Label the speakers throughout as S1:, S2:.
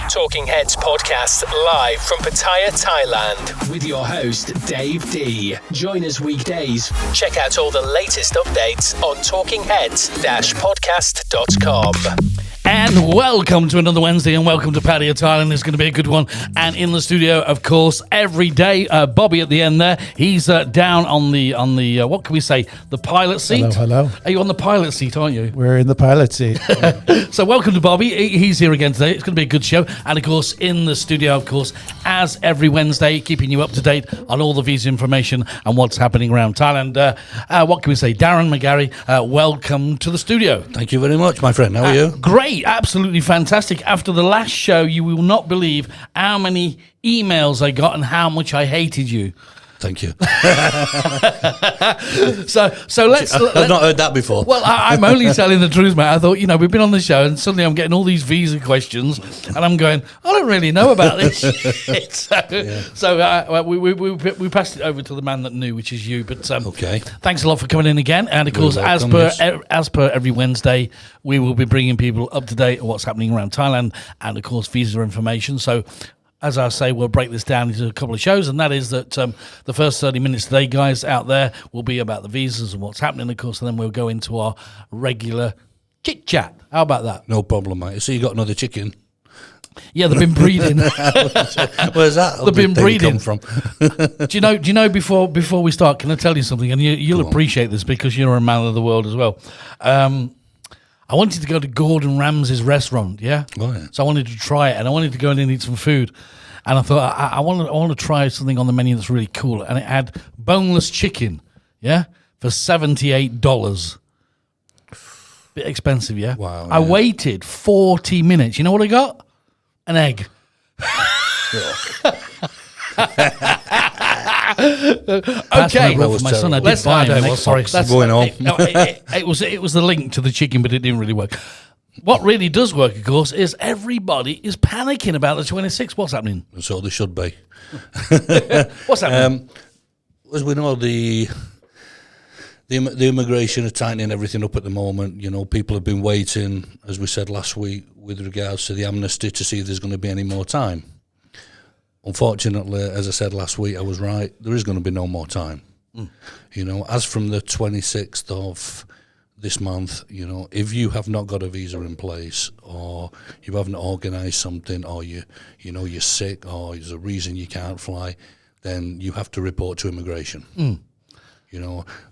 S1: Talking Heads podcast live from Pattaya, Thailand with your host Dave D. Join us weekdays. Check out all the latest updates on talkingheads-podcast.com.
S2: And welcome to another Wednesday, and welcome to Pattaya, Thailand. It's going to be a good one. And in the studio, of course, every day, Bobby at the end there. He's down on the what can we say, the pilot seat.
S3: Hello.
S2: Are you on the pilot seat, aren't you?
S3: We're in the pilot seat.
S2: So welcome to Bobby. He's here again today. It's going to be a good show. And of course, in the studio, of course, as every Wednesday, keeping you up to date on all the visa information and what's happening around Thailand. What can we say? Darren McGarry, welcome to the studio.
S4: Thank you very much, my friend. How are you?
S2: Great. Absolutely fantastic. After the last show, you will not believe how many emails I got and how much I hated you.
S4: Thank you.
S2: So let's.
S4: I've not heard that before.
S2: Well, I'm only telling the truth, mate. I thought, we've been on the show, and suddenly I'm getting all these visa questions, and I'm going, I don't really know about this shit. So we passed it over to the man that knew, which is you. But
S4: okay.
S2: Thanks a lot for coming in again. And of course, as per every Wednesday, we will be bringing people up to date on what's happening around Thailand, and of course, visa information. So, as I say, we'll break this down into a couple of shows, and that is that the first 30 minutes today, guys, out there, will be about the visas and what's happening, of course, and then we'll go into our regular chit-chat. How about that?
S4: No problem, mate. So you got another chicken?
S2: Yeah, they've been breeding.
S4: Where's that?
S2: They've been breeding.
S4: Come from?
S2: Do you know? Before we start, can I tell you something? And you'll appreciate this because you're a man of the world as well. I wanted to go to Gordon Ramsay's restaurant, yeah?
S4: Oh, yeah.
S2: So I wanted to try it, and I wanted to go in and eat some food. And I thought, I want to try something on the menu that's really cool. And it had boneless chicken, yeah, for $78. Bit expensive, yeah?
S4: Wow.
S2: I waited 40 minutes. You know what I got? An egg. Okay,
S4: for
S2: my son, I did buy him an egg. Sorry,
S4: that's going on.
S2: It was the link to the chicken, but it didn't really work. What really does work, of course, is everybody is panicking about the 26th. What's happening?
S4: So they should be.
S2: What's happening?
S4: As we know, the immigration are tightening everything up at the moment. People have been waiting, as we said last week, with regards to the amnesty to see if there's going to be any more time. Unfortunately, as I said last week, I was right. There is going to be no more time. As from the 26th of this month, if you have not got a visa in place, or you haven't organised something, or you're sick, or there's a reason you can't fly, then you have to report to immigration.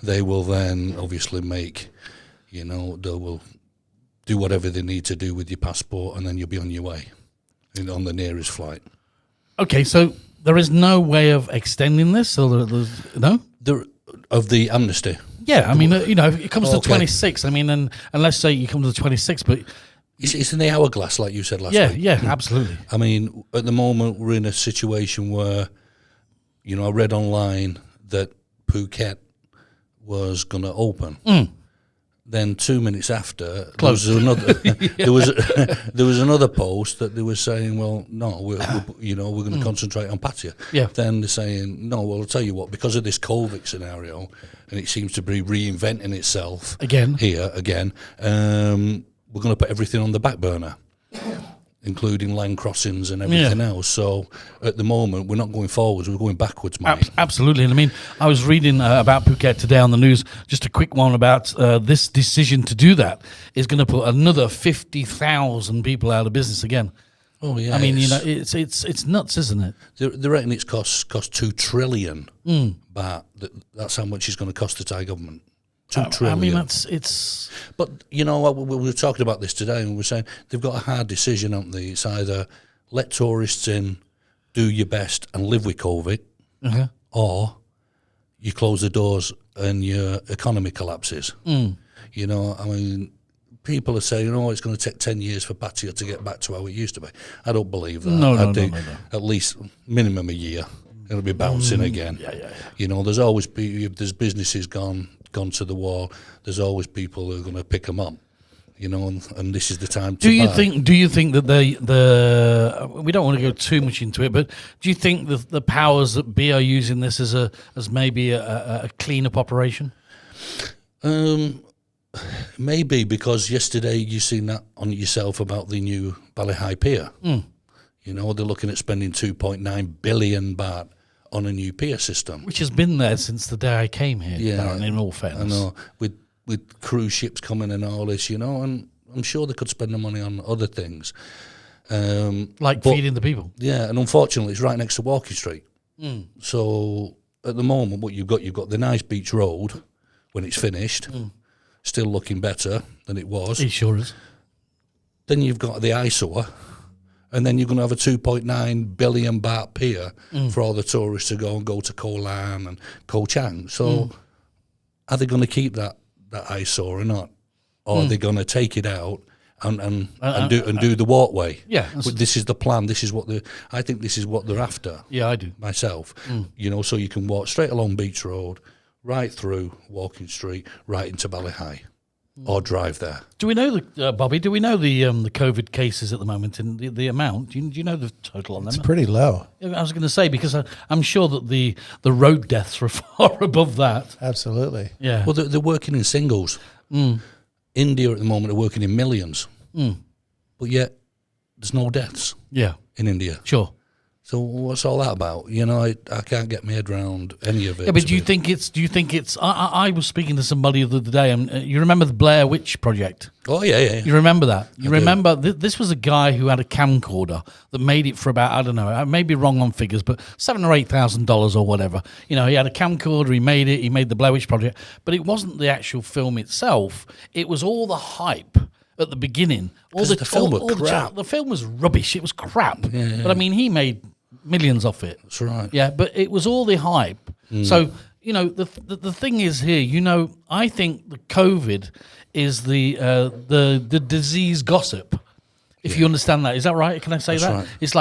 S4: They will then obviously make, they will do whatever they need to do with your passport, and then you'll be on your way on the nearest flight. Okay,
S2: so there is no way of extending this, or there's no?
S4: Of the amnesty?
S2: Yeah, I mean, if it comes to the 26th, I mean, and let's say you come to the 26th, but...
S4: It's in the hourglass, like you said last week.
S2: Yeah, absolutely.
S4: I mean, at the moment, we're in a situation where, I read online that Phuket was going to open. Then 2 minutes after, there was another post that they were saying, well, no, we're going to concentrate on Pattaya.
S2: Yeah.
S4: Then they're saying, no, well, I'll tell you what, because of this COVID scenario, and it seems to be reinventing itself again, we're going to put everything on the back burner, including land crossings and everything else. So at the moment, we're not going forwards, we're going backwards, mate.
S2: Absolutely. And I mean, I was reading about Phuket today on the news, just a quick one about this decision to do that is going to put another 50,000 people out of business again.
S4: Oh, yeah.
S2: I mean, it's nuts, isn't it?
S4: They reckon it's cost 2 trillion baht. That's how much it's going to cost the Thai government. 2 trillion.
S2: I mean, it's...
S4: But, we were talking about this today, and we were saying they've got a hard decision, haven't they? It's either let tourists in, do your best, and live with COVID, or you close the doors and your economy collapses. I mean, people are saying, it's going to take 10 years for Pattaya to get back to how it used to be. I don't believe that.
S2: No.
S4: At least minimum a year. It'll be bouncing again.
S2: Yeah.
S4: There's always if there's businesses gone to the wall, there's always people who are going to pick them up. And this is the time to buy.
S2: Do you think that we don't want to go too much into it, but do you think the powers that be are using this as maybe a clean-up operation?
S4: Maybe, because yesterday you seen that on yourself about the new Bali High Pier. You know, they're looking at spending 2.9 billion baht on a new pier system.
S2: Which has been there since the day I came here, Darren, in all fairness.
S4: I know, with cruise ships coming and all this, you know, and I'm sure they could spend the money on other things.
S2: Like feeding the people.
S4: Yeah, and unfortunately it's right next to Walking Street. So at the moment what you've got the nice beach road when it's finished, still looking better than it was.
S2: It sure is.
S4: Then you've got the eyesore, and then you're going to have a 2.9 billion baht pier for all the tourists to go to Koh Lan and Koh Chang. So are they going to keep that eyesore or not? Or are they going to take it out and do the walkway?
S2: Yeah.
S4: But this is the plan. I think this is what they're after.
S2: Yeah, I do.
S4: Myself. You know, so you can walk straight along Beach Road, right through Walking Street, right into Bali High. Or drive there.
S2: Do we know Bobby? Do we know the COVID cases at the moment and the amount? Do you know the total on them?
S3: It's pretty low.
S2: I was going to say because I'm sure that the road deaths are far above that.
S3: Absolutely.
S2: Yeah.
S4: Well, they're working in singles. India at the moment are working in millions, but yet there's no deaths.
S2: Yeah.
S4: In India.
S2: Sure.
S4: So what's all that about? You know, I can't get my head around any of it.
S2: Yeah, but do you think it's? I was speaking to somebody the other day, and you remember the Blair Witch Project?
S4: Oh yeah.
S2: You remember that? You remember this was a guy who had a camcorder that made it for about, I don't know, I may be wrong on figures, but $7,000 or $8,000 or whatever. You know, he had a camcorder, he made it, he made the Blair Witch Project, but it wasn't the actual film itself. It was all the hype at the beginning.
S4: The film was crap.
S2: The film was rubbish. It was crap.
S4: Yeah.
S2: But I mean, he made millions off it.
S4: That's right.
S2: Yeah, but it was all the hype. So, you know, the thing is here, you know, I think the COVID is the disease gossip. If you understand that, is that right? Can I say that?
S4: Right.
S2: It's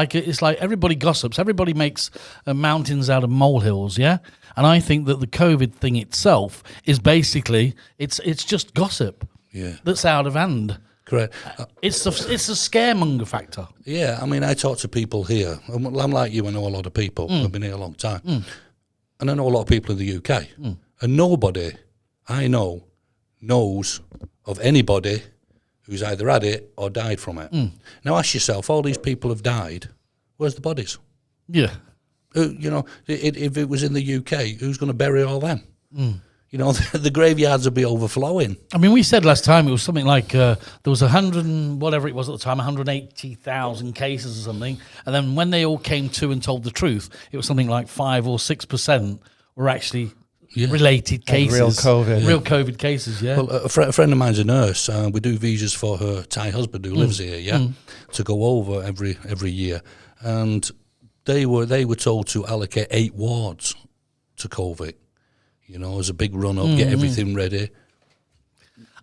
S2: like everybody gossips. Everybody makes mountains out of molehills, yeah? And I think that the COVID thing itself is basically it's just gossip.
S4: Yeah.
S2: That's out of hand.
S4: Correct.
S2: It's a scaremonger factor.
S4: Yeah, I mean, I talk to people here. I'm like you, I know a lot of people. I've been here a long time. And I know a lot of people in the UK. And nobody I know knows of anybody who's either had it or died from it. Now ask yourself, all these people have died. Where's the bodies?
S2: Yeah.
S4: You know, if it was in the UK, who's going to bury all them? You know, the graveyards would be overflowing.
S2: I mean, we said last time it was something like there was 100 and whatever it was at the time, 180,000 cases or something. And then when they all came to and told the truth, it was something like 5 or 6% were actually related cases.
S3: Real COVID.
S2: Real COVID cases, yeah.
S4: Well, a friend of mine's a nurse. We do visas for her Thai husband who lives here, to go over every year. And they were told to allocate 8 wards to COVID. You know, as a big run-up, get everything ready.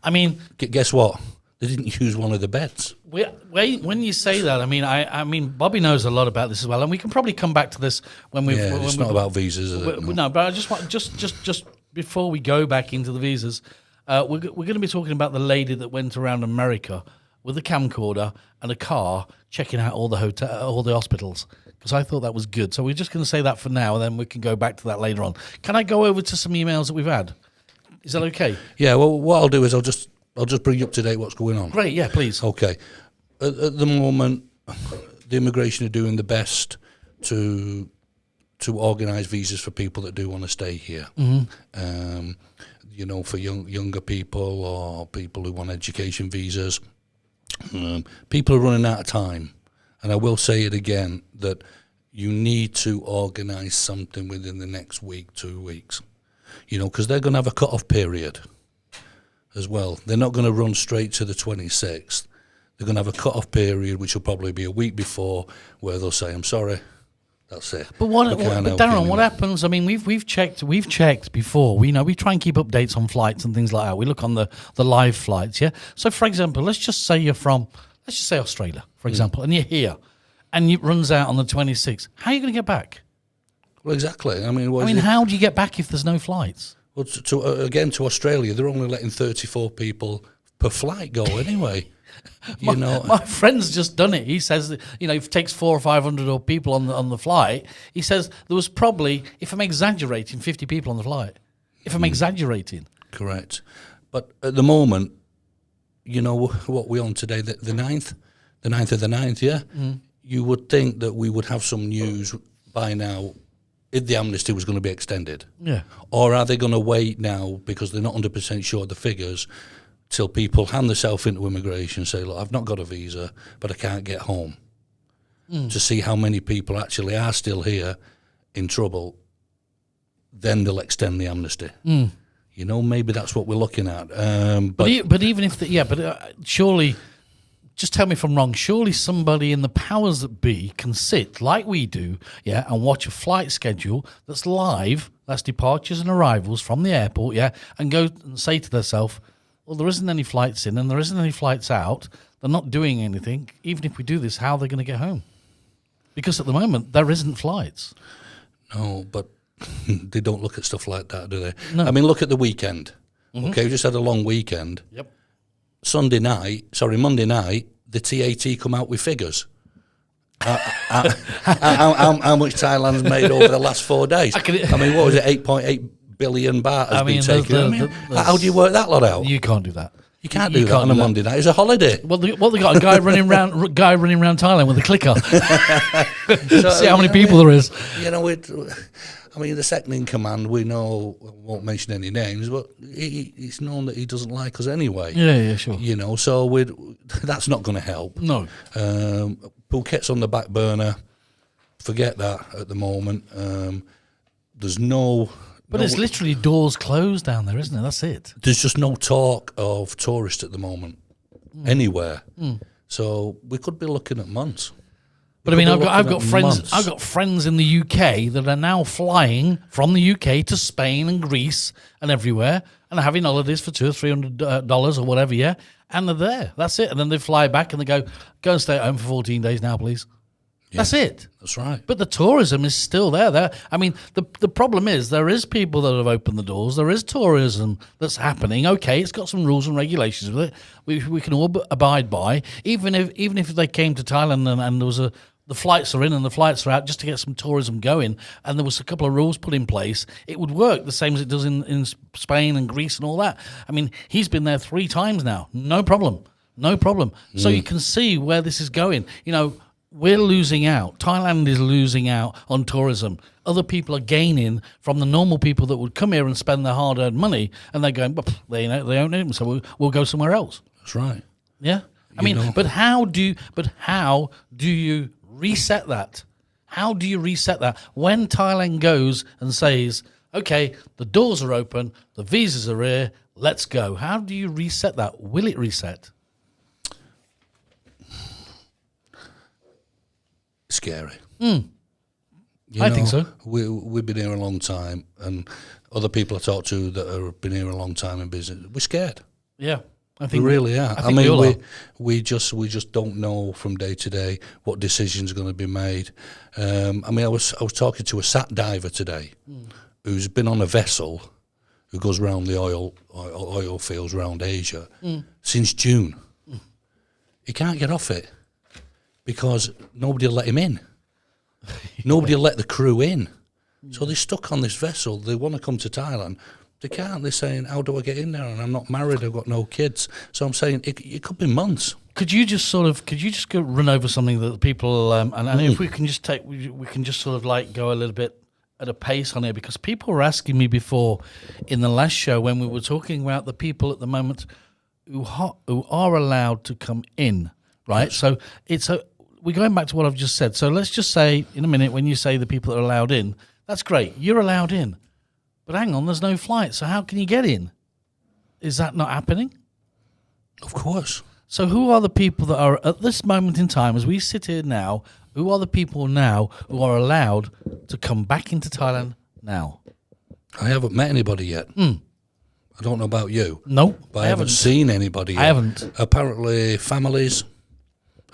S2: I mean...
S4: Guess what? They didn't use one of the beds.
S2: When you say that, I mean, Bobby knows a lot about this as well, and we can probably come back to this when we...
S4: Yeah, it's not about visas, is it?
S2: No, but I just want... Just before we go back into the visas, we're going to be talking about the lady that went around America with a camcorder and a car checking out all the hospitals. Because I thought that was good. So we're just going to say that for now, and then we can go back to that later on. Can I go over to some emails that we've had? Is that okay?
S4: Yeah, well, what I'll do is I'll just bring you up to date what's going on.
S2: Great, yeah, please.
S4: Okay. At the moment, the immigration are doing the best to organise visas for people that do want to stay here. You know, for younger people or people who want education visas. People are running out of time. And I will say it again, that you need to organise something within the next week, 2 weeks. You know, because they're going to have a cut-off period as well. They're not going to run straight to the 26th. They're going to have a cut-off period, which will probably be a week before, where they'll say, I'm sorry, that's it.
S2: But Darren, what happens? I mean, we've checked before. We try and keep updates on flights and things like that. We look on the live flights, yeah? So, for example, let's just say Australia, for example, and you're here, and it runs out on the 26th. How are you going to get back?
S4: Well, exactly. I mean,
S2: how do you get back if there's no flights?
S4: Well, to Australia, they're only letting 34 people per flight go anyway.
S2: My friend's just done it. He says that, if it takes 400 or 500 people on the flight, he says there was probably, if I'm exaggerating, 50 people on the flight. If I'm exaggerating.
S4: Correct. But at the moment, you know what we're on today, the 9th? The 9th of the 9th, yeah? you would think that we would have some news by now if the amnesty was going to be extended.
S2: Yeah.
S4: Or are they going to wait now because they're not 100% sure of the figures till people hand themselves into immigration and say, look, I've not got a visa, but I can't get home, to see how many people actually are still here in trouble, then they'll extend the amnesty. You know, maybe that's what we're looking at.
S2: But even if, surely, just tell me if I'm wrong, surely somebody in the powers that be can sit, like we do, and watch a flight schedule that's live, that's departures and arrivals from the airport, and go and say to themselves, well, there isn't any flights in and there isn't any flights out. They're not doing anything. Even if we do this, how are they going to get home? Because at the moment, there isn't flights.
S4: No, but they don't look at stuff like that, do they?
S2: No.
S4: I mean, look at the weekend. Okay, we just had a long weekend.
S2: Yep.
S4: Monday night, the TAT come out with figures. How much Thailand's made over the last 4 days? I mean, what was it, 8.8 billion baht has been taken? How do you work that lot out?
S2: You can't do that.
S4: You can't do that on a Monday night. It's a holiday.
S2: Well, they got a guy running around Thailand with a clicker. See how many people there is.
S4: You know, I mean, the second in command, we know, I won't mention any names, but it's known that he doesn't like us anyway.
S2: Yeah, sure.
S4: You know, so that's not going to help.
S2: No.
S4: Phuket's on the back burner. Forget that at the moment. There's no...
S2: But it's literally doors closed down there, isn't it? That's it.
S4: There's just no talk of tourists at the moment anywhere. So we could be looking at months.
S2: But I mean, I've got friends. I've got friends in the UK that are now flying from the UK to Spain and Greece and everywhere, and are having holidays for $200 or $300 or whatever. Yeah, and they're there. That's it. And then they fly back and they go and stay at home for 14 days now, please. Yeah, that's it.
S4: That's right.
S2: But the tourism is still there. I mean, the problem is there is people that have opened the doors. There is tourism that's happening. Okay, it's got some rules and regulations with it. We can all abide by. Even if they came to Thailand and there was the flights are in and the flights are out just to get some tourism going, and there was a couple of rules put in place, it would work the same as it does in Spain and Greece and all that. I mean, he's been there 3 times now. No problem. So you can see where this is going. You know, we're losing out. Thailand is losing out on tourism. Other people are gaining from the normal people that would come here and spend their hard-earned money, and they're going, they don't need them, so we'll go somewhere else.
S4: That's right.
S2: Yeah. But how do you reset that? How do you reset that when Thailand goes and says, okay, the doors are open, the visas are here, let's go? How do you reset that? Will it reset?
S4: Scary.
S2: I think so.
S4: We've been here a long time, and other people I talk to that have been here a long time in business, we're scared.
S2: Yeah. I
S4: think we really are.
S2: I mean,
S4: we just don't know from day to day what decisions are going to be made. I mean, I was talking to a sat diver today who's been on a vessel who goes around the oil fields around Asia since June. He can't get off it because nobody will let him in. Nobody will let the crew in. So they're stuck on this vessel. They want to come to Thailand. They can't. They're saying, how do I get in there? And I'm not married. I've got no kids. So I'm saying it could be months. Could you just go run over something that people and if we can just sort of like go a little bit at a pace on here, because people were asking me before in the last show when we were talking about the people at the moment who are allowed to come in, right? Yes. So we're going back to what I've just said. So let's just say in a minute when you say the people that are allowed in, that's great. You're allowed in. But hang on, there's no flight, so how can you get in? Is that not happening? Of course. So who are the people that are, at this moment in time, as we sit here now, who are the people now who are allowed to come back into Thailand now? I haven't met anybody yet. I don't know about you. No, but I haven't seen anybody yet. I haven't. Apparently families,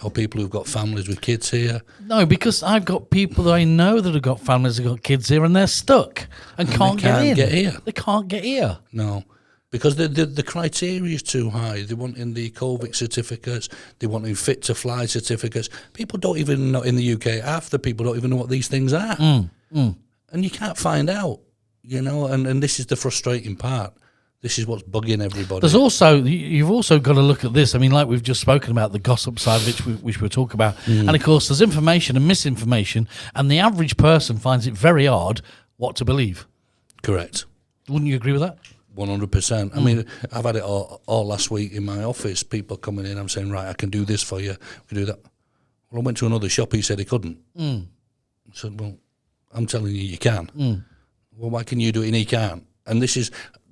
S4: or people who've got families with kids here. No, because I've got people that I know that have got families that have got kids here and they're stuck and can't get in. They can't get here. No, because the criteria is too high. They want in the COVID certificates, they want in fit to fly certificates. People don't even know, in the UK, half the people don't even know what these things are. And you can't find out, you know, and this is the frustrating part. This is what's bugging everybody.
S2: There's also, you've also got to look at this. I mean, like we've just spoken about the gossip side, which we'll talk about. And of course, there's information and misinformation, and the average person finds it very hard what to believe.
S4: Correct.
S2: Wouldn't you agree with that?
S4: 100%. I mean, I've had it all last week in my office. People coming in, I'm saying, right, I can do this for you. I can do that. Well, I went to another shop. He said he couldn't. I said, well, I'm telling you, you can. Well, why can you do it and he can't? And this is...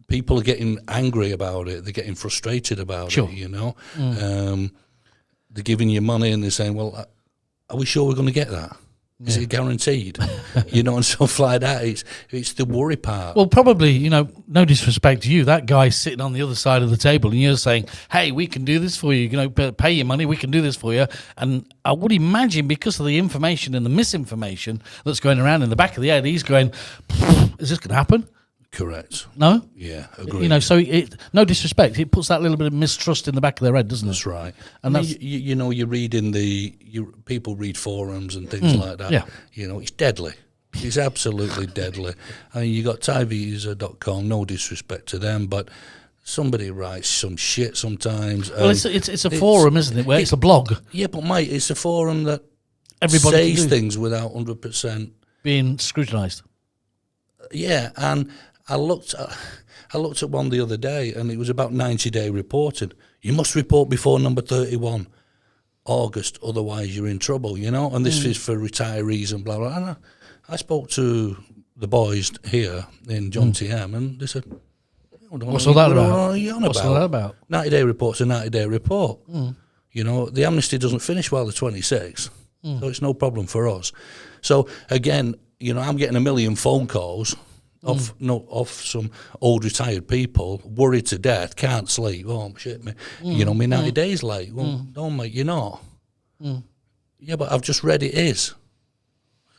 S4: People are getting angry about it. They're getting frustrated about it, you know. They're giving you money and they're saying, well, are we sure we're going to get that? Is it guaranteed? You know, and stuff like that. It's the worry part.
S2: Well, probably, you know, no disrespect to you, that guy's sitting on the other side of the table and you're saying, hey, we can do this for you, you know, pay your money, we can do this for you. And I would imagine because of the information and the misinformation that's going around in the back of the head, he's going, is this going to happen?
S4: Correct.
S2: No?
S4: Yeah, agree.
S2: You know, so no disrespect. It puts that little bit of mistrust in the back of their head, doesn't it?
S4: That's right.
S2: And
S4: I mean, you know, you're reading people read forums and things like that.
S2: Yeah.
S4: You know, it's deadly. It's absolutely deadly. I mean, you got ThaiVisa.com, no disrespect to them, but somebody writes some shit sometimes.
S2: Well, it's a forum, isn't it? Where it's a blog.
S4: Yeah, but mate, it's a forum that
S2: Everybody
S4: says things without 100%
S2: being scrutinised.
S4: Yeah, and I looked at one the other day, and it was about 90-day reporting. You must report before number 31 August, otherwise you're in trouble, you know. And this is for retirees and blah blah. And I spoke to the boys here in John TM, and they said,
S2: "What's all that about?
S4: What's all that about? 90-day report's a 90-day report. You know, the amnesty doesn't finish while the 26th, so it's no problem for us. So again." You know, I'm getting a million phone calls off some old retired people, worried to death, can't sleep. Oh, shit, me. You know, me 90 days late. Well, no, mate, you're not. Yeah, but I've just read it is.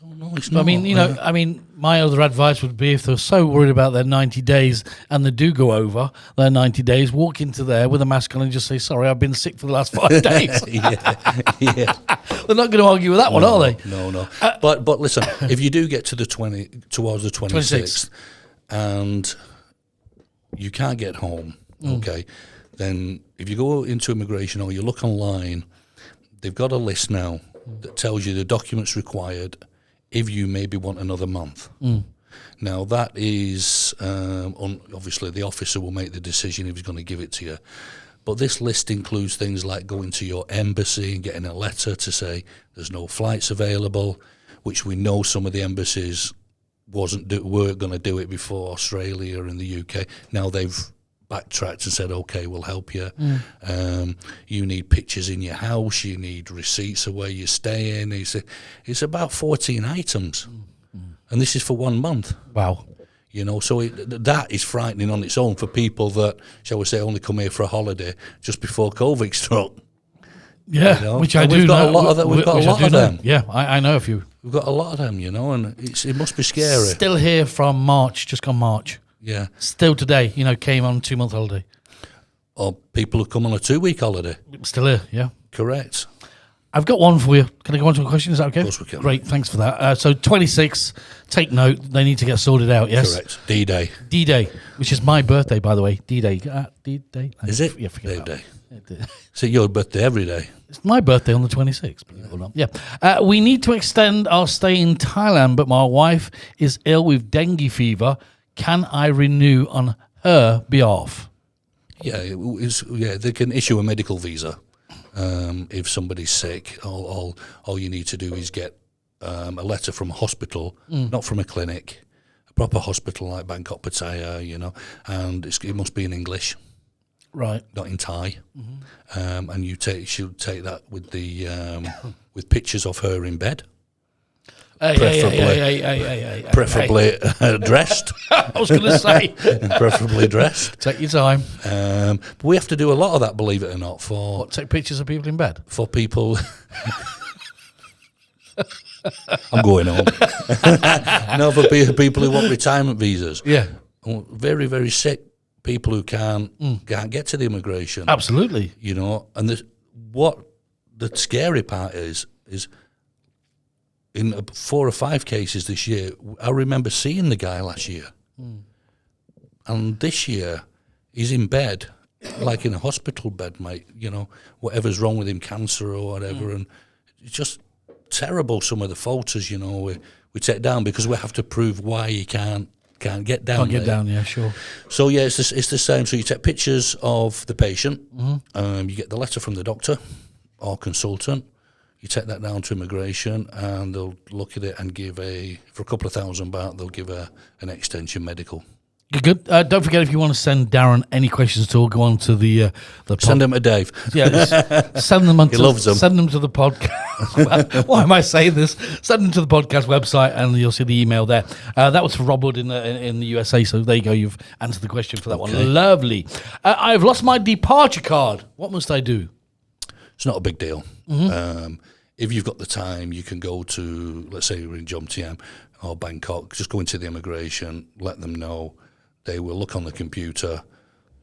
S4: Oh, no, it's not.
S2: I mean, you know, my other advice would be if they're so worried about their 90 days and they do go over their 90 days, walk into there with a mask on and just say, sorry, I've been sick for the last 5 days.
S4: yeah.
S2: They're not going to argue with that one, are they?
S4: No. But listen, if you do get to towards the 26th and you can't get home, okay, then if you go into immigration or you look online, they've got a list now that tells you the documents required if you maybe want another month. Now, that is, obviously, the officer will make the decision if he's going to give it to you. But this list includes things like going to your embassy and getting a letter to say there's no flights available, which we know some of the embassies weren't going to do it before, Australia and the UK. Now they've backtracked and said, okay, we'll help you. You need pictures in your house, you need receipts of where you're staying. It's about 14 items. And this is for 1 month.
S2: Wow.
S4: You know, so that is frightening on its own for people that, shall we say, only come here for a holiday just before COVID struck.
S2: Yeah,
S4: you know?
S2: which I
S4: and
S2: do
S4: we've got
S2: know.
S4: A lot of them. We've got a lot of them.
S2: Yeah, I know a few.
S4: We've got a lot of them, you know, and it must be scary.
S2: Still here from March, just gone March.
S4: Yeah.
S2: Still today, you know, came on 2-month holiday.
S4: Or people who come on a 2-week holiday.
S2: Still here, yeah.
S4: Correct.
S2: I've got one for you. Can I go on to a question? Is that okay?
S4: Of course we can.
S2: Great, thanks for that. So 26, take note, they need to get sorted out, yes?
S4: Correct. D-Day.
S2: D-Day, which is my birthday, by the way. D-Day. D-Day.
S4: Is it?
S2: Yeah, forget
S4: Day.
S2: that.
S4: Is it your birthday every day?
S2: It's my birthday on the 26th, believe it or not. Yeah. We need to extend our stay in Thailand, but my wife is ill with dengue fever. Can I renew on her behalf?
S4: Yeah, they can issue a medical visa. If somebody's sick, all you need to do is get a letter from a hospital, not from a clinic, a proper hospital like Bangkok, Pattaya, you know, and it must be in English,
S2: right?
S4: Not in Thai. And she'll take that with the with pictures of her in bed, preferably dressed.
S2: I was going to say,
S4: preferably dressed.
S2: Take your time.
S4: But we have to do a lot of that, believe it or not.
S2: Take pictures of people in bed?
S4: For people. I'm going home. No, for people who want retirement visas.
S2: Yeah.
S4: Very, very sick people who can't get to the immigration.
S2: Absolutely.
S4: You know, and what the scary part is in 4 or 5 cases this year, I remember seeing the guy last year. And this year, he's in bed, like in a hospital bed, mate. You know, whatever's wrong with him, cancer or whatever, and it's just terrible. Some of the photos, you know, we take down because we have to prove why he can't get down.
S2: Can't get down, yeah, sure.
S4: So yeah, it's the same. So you take pictures of the patient, you get the letter from the doctor or consultant. You take that down to immigration, and they'll look at it and give for a couple of $1,000 baht, they'll give an extension medical.
S2: Good. Don't forget, if you want to send Darren any questions at all, go on to the
S4: send them to Dave.
S2: Yeah, send them on.
S4: He loves them.
S2: Send them to the podcast. Why am I saying this? Send them to the podcast website, and you'll see the email there. That was for Rob Wood in the USA. So there you go. You've answered the question for that one. Lovely. I've lost my departure card. What must I do?
S4: It's not a big deal. If you've got the time, you can go to, let's say you're in Jomtien or Bangkok, just go into the immigration, let them know. They will look on the computer,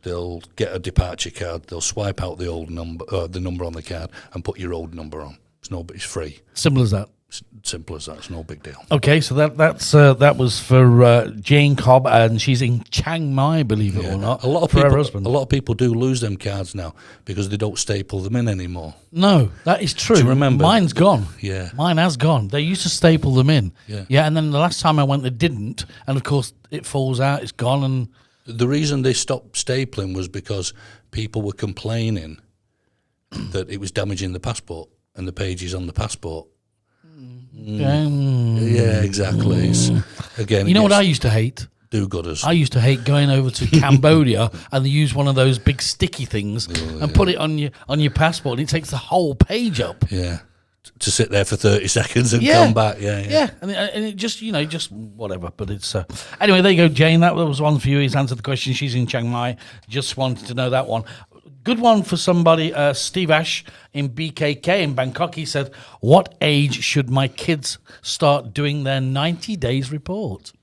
S4: they'll get a departure card, they'll swipe out the old number, the number on the card, and put your old number on. It's free.
S2: Simple as that.
S4: Simple as that. It's no big deal.
S2: Okay, so that was for Jane Cobb, and she's in Chiang Mai, believe it or not.
S4: A lot of people do lose them cards now because they don't staple them in anymore.
S2: No, that is true.
S4: Do you remember?
S2: Mine's gone.
S4: Yeah,
S2: mine has gone. They used to staple them in.
S4: Yeah,
S2: and then the last time I went, they didn't, and of course it falls out. It's gone, and
S4: the reason they stopped stapling was because people were complaining that it was damaging the passport and the pages on the passport. Yeah, exactly. Again,
S2: you know what I used to hate?
S4: Do-gooders.
S2: I used to hate going over to Cambodia and they use one of those big sticky things and put it on your passport, and it takes the whole page up.
S4: Yeah, to sit there for 30 seconds and come back. Yeah.
S2: And it just just whatever. But it's anyway. There you go, Jane. That was one for you. He's answered the question. She's in Chiang Mai. Just wanted to know that one. Good one for somebody, Steve Ash in BKK in Bangkok. He said, what age should my kids start doing their 90 days report?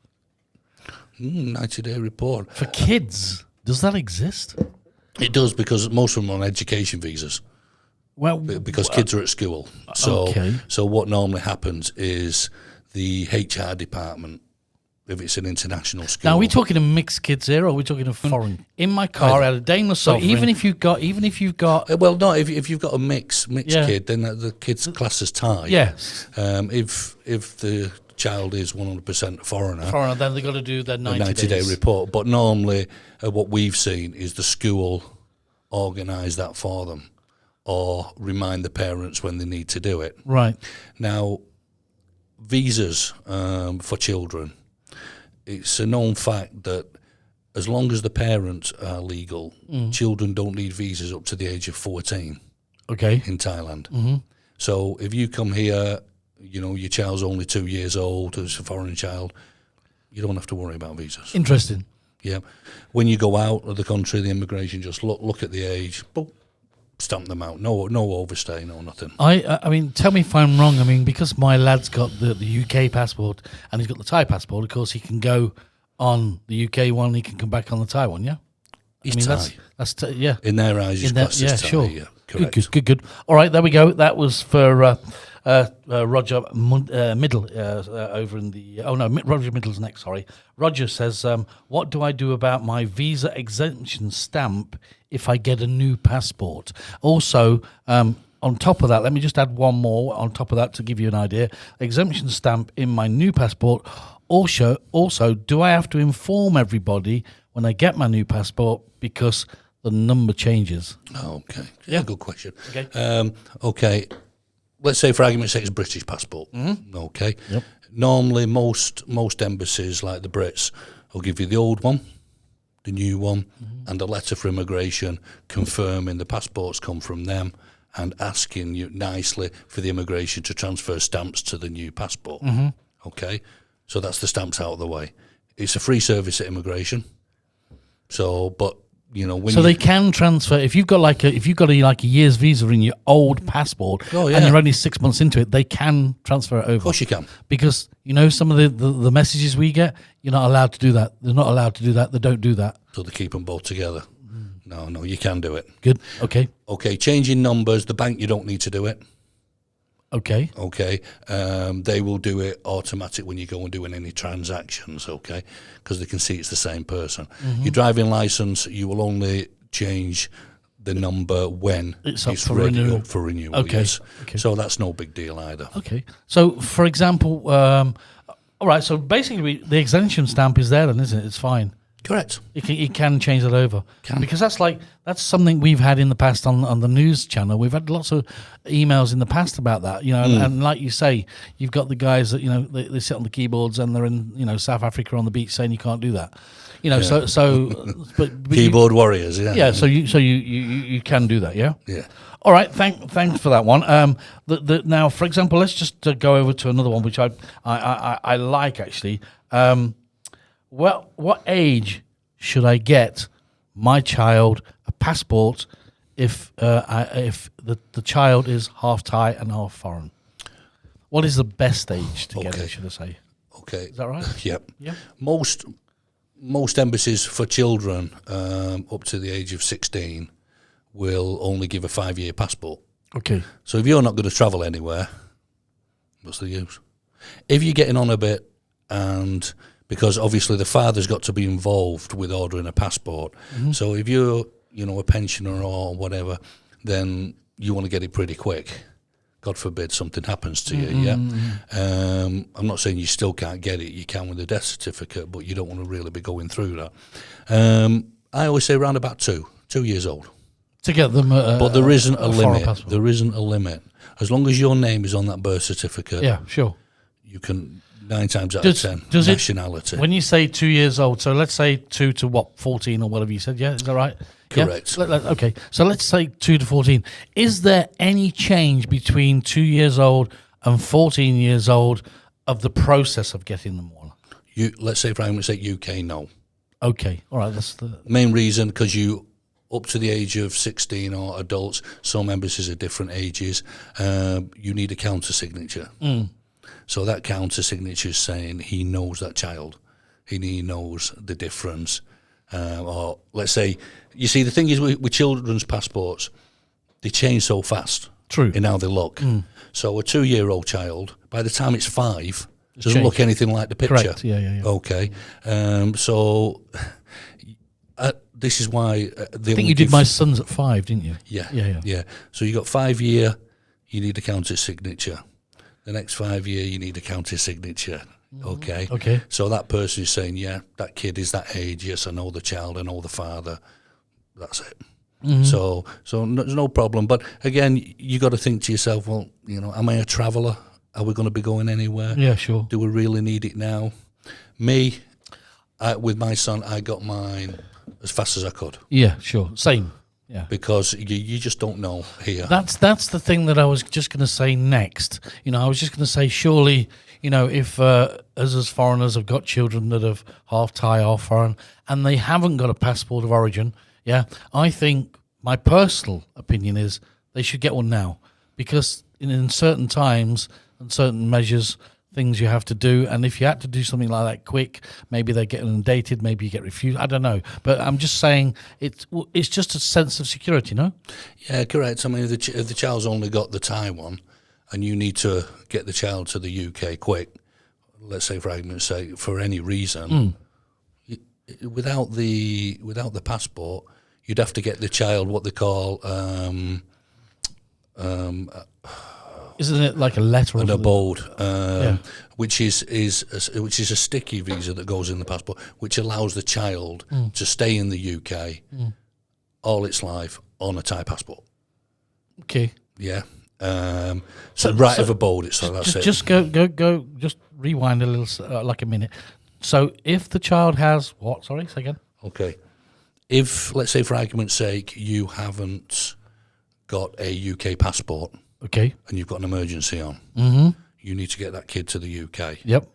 S4: 90-day report.
S2: For kids, does that exist?
S4: It does, because most of them are on education visas.
S2: Well,
S4: because kids are at school. So what normally happens is the HR department, if it's an international school.
S2: Now, are we talking of mixed kids here, or are we talking of foreign? In my car, I had a Daimler. So even if you've got,
S4: well, no, if you've got a mixed kid, then the kid's class is Thai.
S2: Yes.
S4: If the child is 100% foreigner,
S2: then they've got to do their
S4: 90-day report. But normally, what we've seen is the school organise that for them, or remind the parents when they need to do it.
S2: Right.
S4: Now, visas for children. It's a known fact that as long as the parents are legal, children don't need visas up to the age of 14.
S2: Okay.
S4: In Thailand. So if you come here, your child's only 2 years old, it's a foreign child, you don't have to worry about visas.
S2: Interesting.
S4: Yeah. When you go out of the country, the immigration just look at the age, boop, stamp them out. No overstay, no nothing.
S2: I mean, tell me if I'm wrong. I mean, because my lad's got the UK passport and he's got the Thai passport, of course he can go on the UK one, he can come back on the Thai one, yeah?
S4: He's Thai.
S2: That's yeah.
S4: In their eyes, he's classed as Thai,
S2: sure.
S4: Yeah, correct.
S2: Good. All right, there we go. That was for Roger Middle over in the... Oh, no, Roger Middle's next, sorry. Roger says, what do I do about my visa exemption stamp if I get a new passport? Also, on top of that, let me just add one more on top of that to give you an idea. Exemption stamp in my new passport. Also, do I have to inform everybody when I get my new passport because the number changes?
S4: Okay. Yeah, good question. Okay. Let's say, for argument's sake, it's a British passport. Okay.
S2: Yep.
S4: Normally, most embassies, like the Brits, will give you the old one, the new one, and a letter for immigration confirming the passports come from them and asking you nicely for the immigration to transfer stamps to the new passport. Okay. So that's the stamps out of the way. It's a free service at immigration. So, but when
S2: they can transfer if you've got a year's visa in your old passport and you're only 6 months into it, they can transfer it over.
S4: Of course you can,
S2: because some of the messages we get, you're not allowed to do that. They're not allowed to do that. They don't do that.
S4: So they keep them both together. No, you can do it.
S2: Good. Okay.
S4: Changing numbers, the bank, you don't need to do it.
S2: Okay.
S4: Okay, they will do it automatic when you go and doing any transactions. Okay, because they can see it's the same person. Your driving license, you will only change the number when
S2: It's up for
S4: ready
S2: renewal.
S4: up for renewal.
S2: Okay.
S4: Yes,
S2: Okay.
S4: so that's no big deal either.
S2: Okay. So, for example, all right. So basically, the exemption stamp is there, then, isn't it? It's fine.
S4: Correct.
S2: You can change that over because that's something we've had in the past on the news channel. We've had lots of emails in the past about that, and like you say, you've got the guys that they sit on the keyboards and they're in South Africa on the beach saying you can't do that, but
S4: Keyboard warriors, yeah.
S2: yeah. So you can do that, yeah.
S4: Yeah.
S2: All right, thanks for that one. Now, for example, let's just go over to another one which I like actually. What age should I get my child a passport if the child is half Thai and half foreign? What is the best age to get it, should I say?
S4: Okay.
S2: Is that right?
S4: Yep.
S2: Yeah.
S4: Most embassies for children up to the age of 16 will only give a 5-year passport.
S2: Okay.
S4: So if you're not going to travel anywhere, what's the use? If you're getting on a bit, and because obviously the father's got to be involved with ordering a passport. So if you're, a pensioner or whatever, then you want to get it pretty quick. God forbid something happens to you, yeah? I'm not saying you still can't get it. You can with a death certificate, but you don't want to really be going through that. I always say around about 2 years old.
S2: To get them
S4: but there isn't a limit.
S2: passport.
S4: There isn't a limit. As long as your name is on that birth certificate,
S2: Yeah, sure.
S4: you can... 9 times out of 10,
S2: does
S4: nationality.
S2: When you say 2 years old, so let's say 2 to 14 or whatever you said, yeah, is that right?
S4: Correct.
S2: Yeah? Okay, so let's say 2 to 14. Is there any change between 2 years old and 14 years old of the process of getting them one?
S4: Let's say, for argument's sake, UK, no.
S2: Okay, all right, that's the...
S4: Main reason, because you, up to the age of 16 or adults, some embassies are different ages, you need a counter signature. So that counter signature is saying he knows that child. He knows the difference. Or let's say, you see, the thing is with children's passports, they change so fast.
S2: True.
S4: In how they look. So a 2-year-old child, by the time it's 5, doesn't
S2: changed.
S4: look anything like the picture.
S2: Correct, yeah.
S4: Okay. So this is why...
S2: I think you did my sons at 5, didn't you?
S4: Yeah. So you got 5-year, you need a counter signature. The next 5-year, you need a counter signature. Okay. So that person is saying, yeah, that kid is that age. Yes, I know the child, I know the father. That's it. So there's no problem. But again, you got to think to yourself, well, am I a traveller? Are we going to be going anywhere?
S2: Yeah, sure.
S4: Do we really need it now? Me, with my son, I got mine as fast as I could.
S2: Yeah, sure. Same. Yeah.
S4: Because you just don't know here.
S2: That's the thing that I was just going to say next. I was just going to say, surely, if as foreigners have got children that have half Thai, half foreign, and they haven't got a passport of origin, yeah, I think my personal opinion is they should get one now, because in certain times and certain measures, things you have to do, and if you had to do something like that quick, maybe they get inundated, maybe you get refused. I don't know, but I'm just saying it's just a sense of security, no?
S4: Yeah, correct. I mean, if the child's only got the Thai one, and you need to get the child to the UK quick, let's say for argument's sake, for any reason, without the passport, you'd have to get the child what they call.
S2: Isn't it like a letter?
S4: An abode, which is a sticky visa that goes in the passport, which allows the child to stay in the UK all its life on a Thai passport.
S2: Okay.
S4: Yeah. So of abode. It's like that's it.
S2: Just go. Just rewind a little, like a minute. So if the child has what? Sorry, say again.
S4: Okay. If, let's say, for argument's sake, you haven't got a UK passport.
S2: Okay.
S4: And you've got an emergency on. You need to get that kid to the UK.
S2: Yep.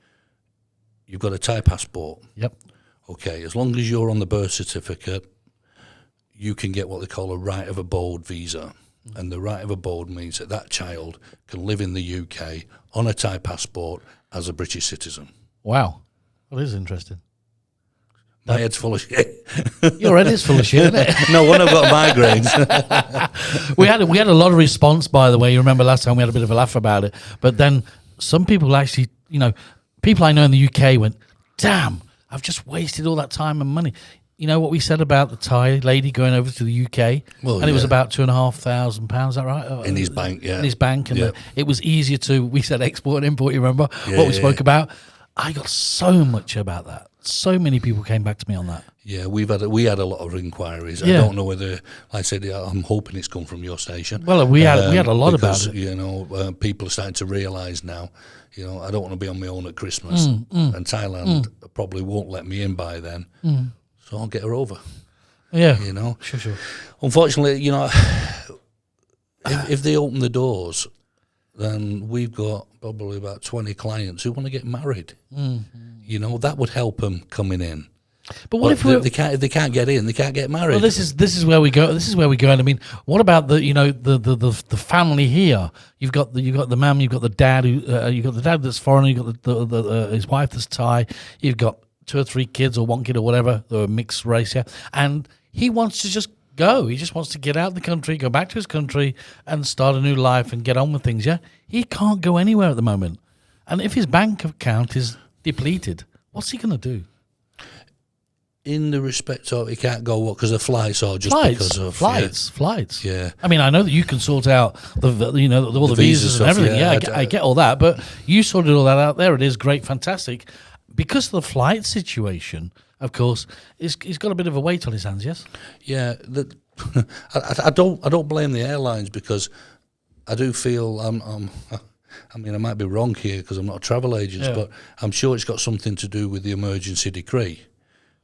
S4: You've got a Thai passport.
S2: Yep.
S4: Okay. As long as you're on the birth certificate, you can get what they call a right of abode visa. And the right of abode means that child can live in the UK on a Thai passport as a British citizen.
S2: Wow. That is interesting.
S4: My head's full of shit.
S2: Your head is full of shit, isn't it?
S4: No, when I've got migraines.
S2: we had a lot of response, by the way. You remember last time we had a bit of a laugh about it. But then some people actually, people I know in the UK went, damn, I've just wasted all that time and money. You know what we said about the Thai lady going over to the UK?
S4: Well,
S2: and it was about £2,500, is that right?
S4: In his bank, yeah.
S2: In his bank. And it was easier we said export and import, you remember? What we spoke about? I got so much about that. So many people came back to me on that.
S4: Yeah, we had a lot of inquiries. I don't know whether, like I said, I'm hoping it's come from your station.
S2: Well, we had a lot
S4: because,
S2: about it.
S4: People are starting to realise now. I don't want to be on my own at Christmas, and Thailand probably won't let me in by then. So I'll get her over.
S2: Yeah, Sure.
S4: Unfortunately, if they open the doors, then we've got probably about 20 clients who want to get married. That would help them coming in.
S2: But what if
S4: they can't get in? They can't get married.
S2: Well, this is where we go. This is where we go. And I mean, what about the family here? You've got the mum, you've got the dad you've got the dad that's foreign, you've got his wife that's Thai, you've got 2 or 3 kids or 1 kid or whatever, they're a mixed race, and he wants to just go. He just wants to get out of the country, go back to his country, and start a new life and get on with things. Yeah, he can't go anywhere at the moment, and if his bank account is depleted, what's he going to do?
S4: In the respect of he can't go because of flights or just because of
S2: flights.
S4: Yeah.
S2: I mean, I know that you can sort out all the visas and everything. Yeah, I get all that, but you sorted all that out there. It is great, fantastic. Because of the flight situation, of course, he's got a bit of a weight on his hands. Yes.
S4: Yeah. I don't blame the airlines because I do feel I might be wrong here because I'm not a travel agent, but I'm sure it's got something to do with the emergency decree.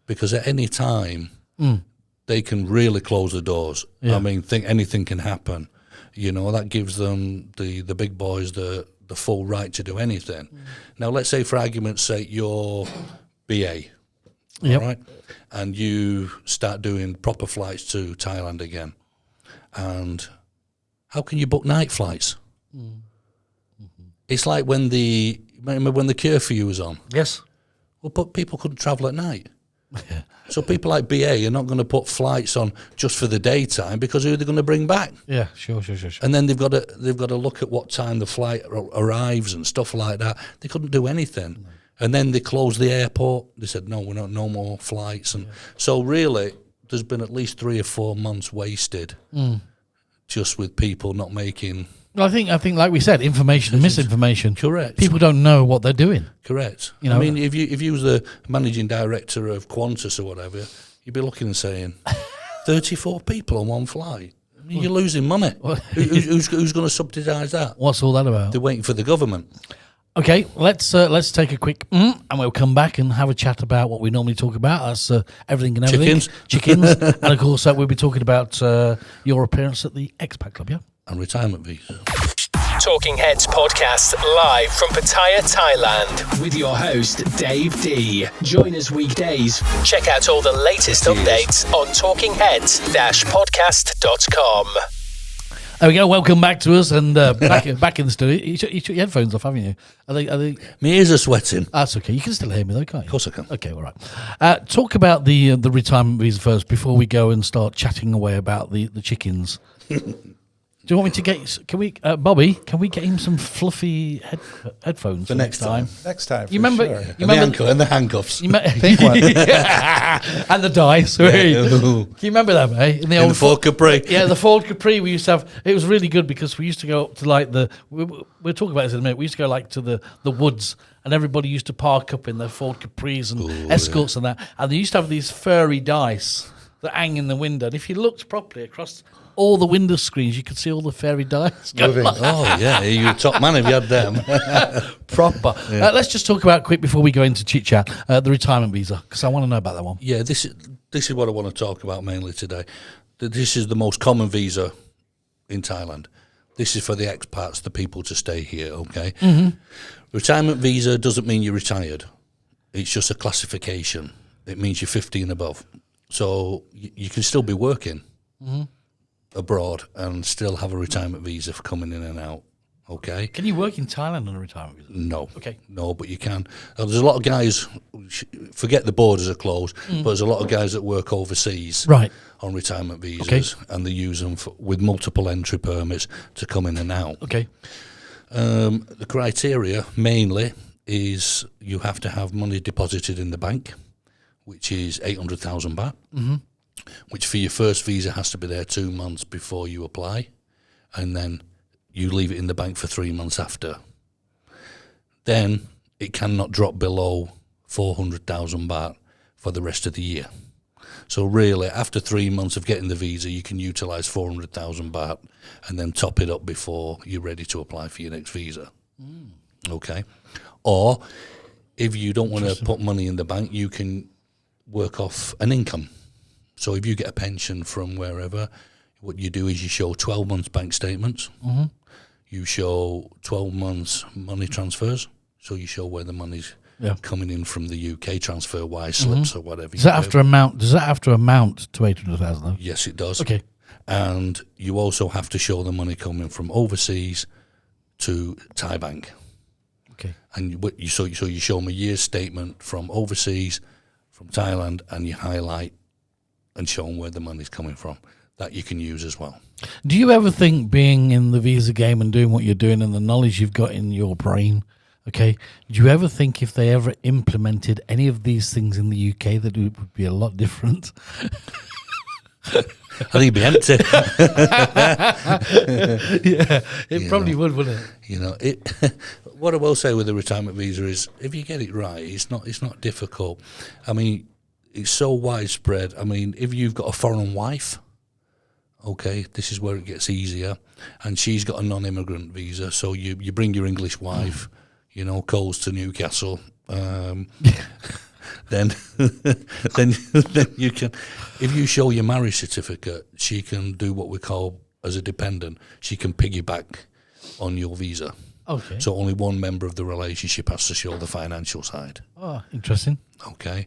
S4: Because at any time, they can really close the doors. Yeah. I mean, think anything can happen. That gives them, the big boys, the full right to do anything. Now, let's say, for argument's sake, you're BA, all right? And you start doing proper flights to Thailand again. And how can you book night flights? It's like when the curfew was on.
S2: Yes.
S4: Well, but people couldn't travel at night. So people like BA are not going to put flights on just for the daytime because who are they going to bring back?
S2: Yeah, sure.
S4: And then they've got to look at what time the flight arrives and stuff like that. They couldn't do anything. No. And then they closed the airport. They said no more flights. And so really, there's been at least 3 or 4 months wasted just with people not making.
S2: Well, I think, like we said, information and misinformation.
S4: Correct.
S2: People don't know what they're doing.
S4: Correct. I mean, if you was the managing director of Qantas or whatever, you'd be looking and saying, 34 people on one flight. I mean, you're losing money. Who's going to subsidise that?
S2: What's all that about?
S4: They're waiting for the government.
S2: Okay, let's take a quick and we'll come back and have a chat about what we normally talk about. That's everything and everything. Chickens. And of course, we'll be talking about your appearance at the Expat Club, yeah?
S4: And retirement visa.
S1: Talking Heads podcast live from Pattaya, Thailand with your host Dave D. Join us weekdays. Check out all the latest updates on talkingheads-podcast.com.
S2: There we go. Welcome back to us and back in the studio. You took your headphones off, haven't you? Are they?
S4: My ears are sweating.
S2: That's okay. You can still hear me though, can't you?
S4: Of course I can.
S2: Okay, all right. Talk about the retirement visa first before we go and start chatting away about the chickens. Do you want me to get? Can we, Bobby? Can we get him some fluffy headphones
S3: for next time?
S5: Next time,
S2: you remember?
S5: Sure.
S2: You remember
S4: and the handcuffs.
S5: Pink one.
S2: And the dice. Yeah. Can you remember that, mate?
S4: In the Ford Capri.
S2: Yeah, the Ford Capri we used to have. It was really good because we used to go up to like we'll talk about this in a minute. We used to go like to the woods, and everybody used to park up in their Ford Capris and Escorts and that. And they used to have these furry dice that hang in the window. And if you looked properly across all the window screens, you could see all the fairy dice.
S4: Oh, yeah. You're a top man if you had them.
S2: Proper. Yeah. Let's just talk about quick before we go into chit-chat, the retirement visa, because I want to know about that one.
S4: Yeah, this is what I want to talk about mainly today. This is the most common visa in Thailand. This is for the expats, the people to stay here, okay? Mm-hmm. Retirement visa doesn't mean you're retired. It's just a classification. It means you're 50 and above. So you can still be working. Mm-hmm. Abroad and still have a retirement visa for coming in and out. Okay.
S2: Can you work in Thailand on a retirement visa?
S4: No.
S2: Okay.
S4: No, but you can. There's a lot of guys, forget the borders are closed, but there's a lot of guys that work overseas
S2: Right.
S4: on retirement visas, and they use them with multiple entry permits to come in and out.
S2: Okay.
S4: The criteria mainly is you have to have money deposited in the bank, which is 800,000 baht, which for your first visa has to be there 2 months before you apply, and then you leave it in the bank for 3 months after. Then it cannot drop below 400,000 baht for the rest of the year. So really, after 3 months of getting the visa, you can utilise 400,000 baht and then top it up before you're ready to apply for your next visa. Okay. Or if you don't want to put money in the bank, you can work off an income. So if you get a pension from wherever, what you do is you show 12 months bank statements. You show 12 months money transfers. So you show where the money's coming in from the UK, transfer-wise slips or whatever.
S2: Does that have to amount to 800,000 though?
S4: Yes, it does.
S2: Okay.
S4: And you also have to show the money coming from overseas to Thai Bank.
S2: Okay.
S4: And you show them a year's statement from overseas, from Thailand, and you highlight and show them where the money's coming from. That you can use as well.
S2: Do you ever think, being in the visa game and doing what you're doing and the knowledge you've got in your brain, okay, do you ever think if they ever implemented any of these things in the UK that it would be a lot different?
S4: I think it'd be empty.
S2: Yeah, it probably would, wouldn't it?
S4: You know, what I will say with the retirement visa is, if you get it right, it's not difficult. I mean, it's so widespread. I mean, if you've got a foreign wife, okay, this is where it gets easier, and she's got a non-immigrant visa, so you bring your English wife, you know, Coles to Newcastle, then you can, if you show your marriage certificate, she can do what we call, as a dependent, she can piggyback on your visa.
S2: Okay.
S4: So only one member of the relationship has to show the financial side.
S2: Oh, interesting.
S4: Okay.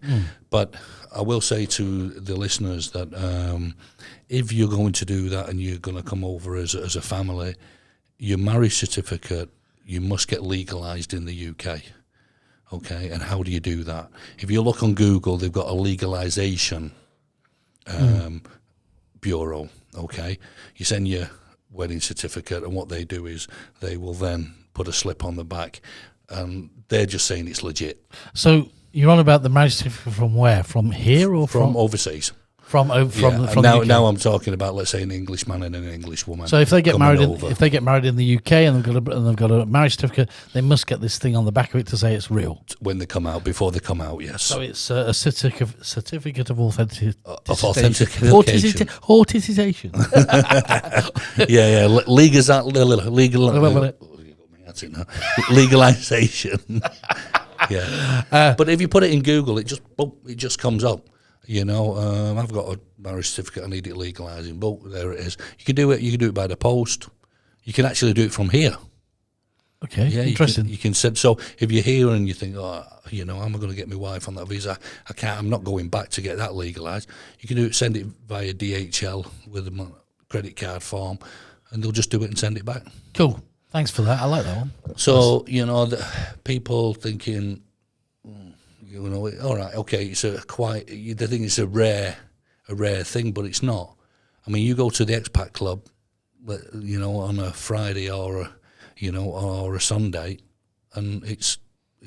S4: But I will say to the listeners that if you're going to do that and you're going to come over as a family, your marriage certificate, you must get legalised in the UK. Okay. And how do you do that? If you look on Google, they've got a legalisation bureau. Okay. You send your wedding certificate, and what they do is they will then put a slip on the back, and they're just saying it's legit.
S2: So you're on about the marriage certificate from where? From here or
S4: from overseas?
S2: From
S4: now
S2: the UK.
S4: Now I'm talking about, let's say, an English man and an English woman.
S2: So if they get married, if they get married in the UK and they've got a marriage certificate, they must get this thing on the back of it to say it's real
S4: when they come out. Before they come out, yes.
S2: So it's a certificate of authentication.
S4: Authentication. Legalization. Yeah. But if you put it in Google, it just comes up. You know, I've got a marriage certificate. I need it legalising. But there it is. You can do it. You can do it by the post. You can actually do it from here.
S2: Okay,
S4: yeah,
S2: interesting.
S4: You can send. So if you're here and you think, oh, you know, I'm going to get my wife on that visa. I can't. I'm not going back to get that legalised. You can do it. Send it via DHL with a credit card form, and they'll just do it and send it back.
S2: Cool. Thanks for that. I like that one.
S4: So you know, people thinking. You know, all right, okay, it's they think it's a rare thing, but it's not. I mean, you go to the Expat Club, you know, on a Friday or a Sunday, and it's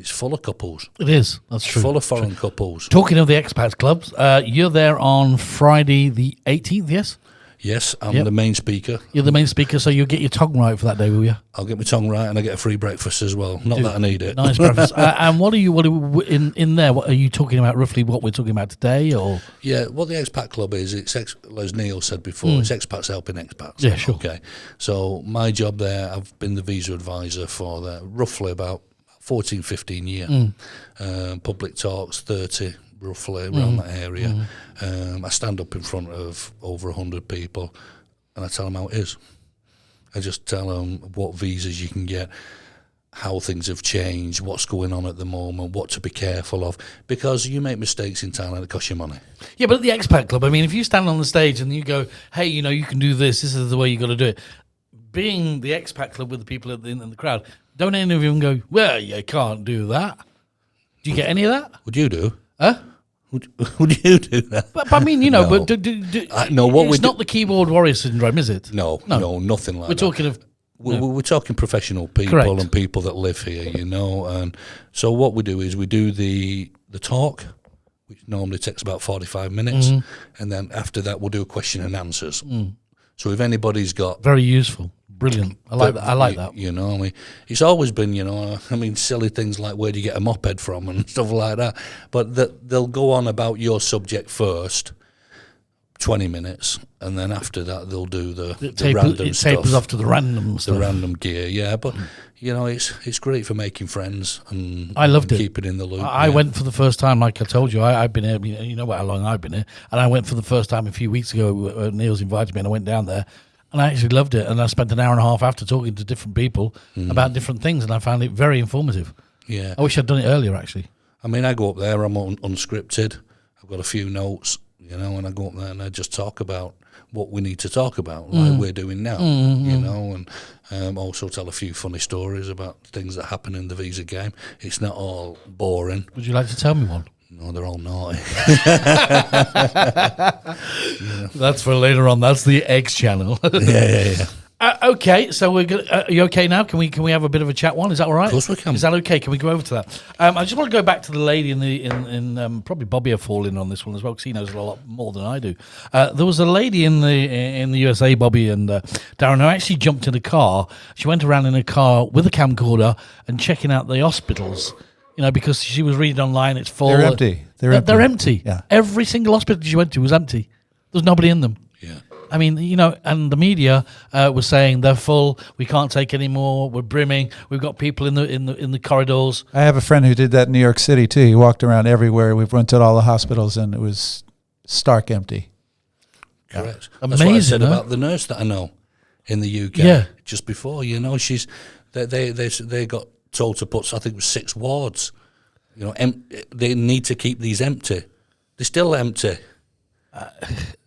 S4: full of couples.
S2: It is. That's true.
S4: Full of foreign couples.
S2: Talking of the Expat Clubs, you're there on Friday the 18th, yes?
S4: Yes, I'm the main speaker.
S2: You're the main speaker, so you'll get your tongue right for that day, will you?
S4: I'll get my tongue right, and I get a free breakfast as well. Not that I need it.
S2: Nice breakfast. And what are you in there? What are you talking about? Roughly what we're talking about today, or?
S4: Yeah, what the Expat Club is, it's as Neil said before, it's expats helping expats.
S2: Yeah, sure.
S4: Okay, so my job there, I've been the visa advisor for roughly about 14, 15 years. Public talks, 30. Roughly around that area. I stand up in front of over 100 people and I tell them how it is. I just tell them what visas you can get, how things have changed, what's going on at the moment, what to be careful of, because you make mistakes in Thailand, it costs you money.
S2: Yeah, but at the Expat Club, I mean, if you stand on the stage and you go, hey, you know, you can do this is the way you got to do it, being the expat club with the people in the crowd, don't any of them go, well, you can't do that? Do you get any of that?
S4: Would you do?
S2: Huh?
S4: Would you do that?
S2: But I mean,
S4: No.
S2: but it's not the keyboard warrior syndrome, is it?
S4: No, nothing like that.
S2: We're talking of...
S4: We're talking professional people
S2: Correct.
S4: and people that live here, and so what we do is we do the talk, which normally takes about 45 minutes, and then after that we'll do a question and answers. So if anybody's got...
S2: Very useful. Brilliant. I like that. I like that.
S4: I mean, it's always been, silly things like where do you get a moped from and stuff like that, but they'll go on about your subject first, 20 minutes, and then after that they'll do the random stuff. It
S2: tapers off to the random stuff.
S4: The random gear, yeah. But, it's great for making friends and
S2: I loved it.
S4: Keeping in the loop.
S2: I went for the first time, like I told you. I've been here, you know how long I've been here. And I went for the first time a few weeks ago. Neil's invited me and I went down there. And I actually loved it. And I spent an hour and a half after talking to different people about different things. And I found it very informative.
S4: Yeah.
S2: I wish I'd done it earlier, actually.
S4: I mean, I go up there, I'm unscripted. I've got a few notes, and I go up there and I just talk about what we need to talk about, like we're doing now, and also tell a few funny stories about things that happen in the visa game. It's not all boring.
S2: Would you like to tell me one?
S4: No, they're all naughty.
S2: That's for later on. That's the X channel.
S4: Yeah.
S2: Okay, so we're good. Are you okay now? Can we have a bit of a chat one? Is that all right?
S4: Of course we can.
S2: Is that okay? Can we go over to that? I just want to go back to the lady in probably Bobby will fall in on this one as well because he knows a lot more than I do. There was a lady in the USA, Bobby and Darren, who actually jumped in a car. She went around in a car with a camcorder and checking out the hospitals. Because she was reading online, it's full.
S3: They're empty.
S2: They're empty.
S3: Yeah.
S2: Every single hospital she went to was empty. There's nobody in them.
S4: Yeah.
S2: I mean, and the media was saying they're full. We can't take any more. We're brimming. We've got people in the corridors.
S3: I have a friend who did that in New York City too. He walked around everywhere. We've went to all the hospitals, and it was stark empty.
S4: Correct.
S2: Amazing,
S4: That's what I said
S2: huh?
S4: about the nurse that I know in the UK.
S2: Yeah.
S4: Just before, they got told to put, I think it was 6 wards. They need to keep these empty. They're still empty.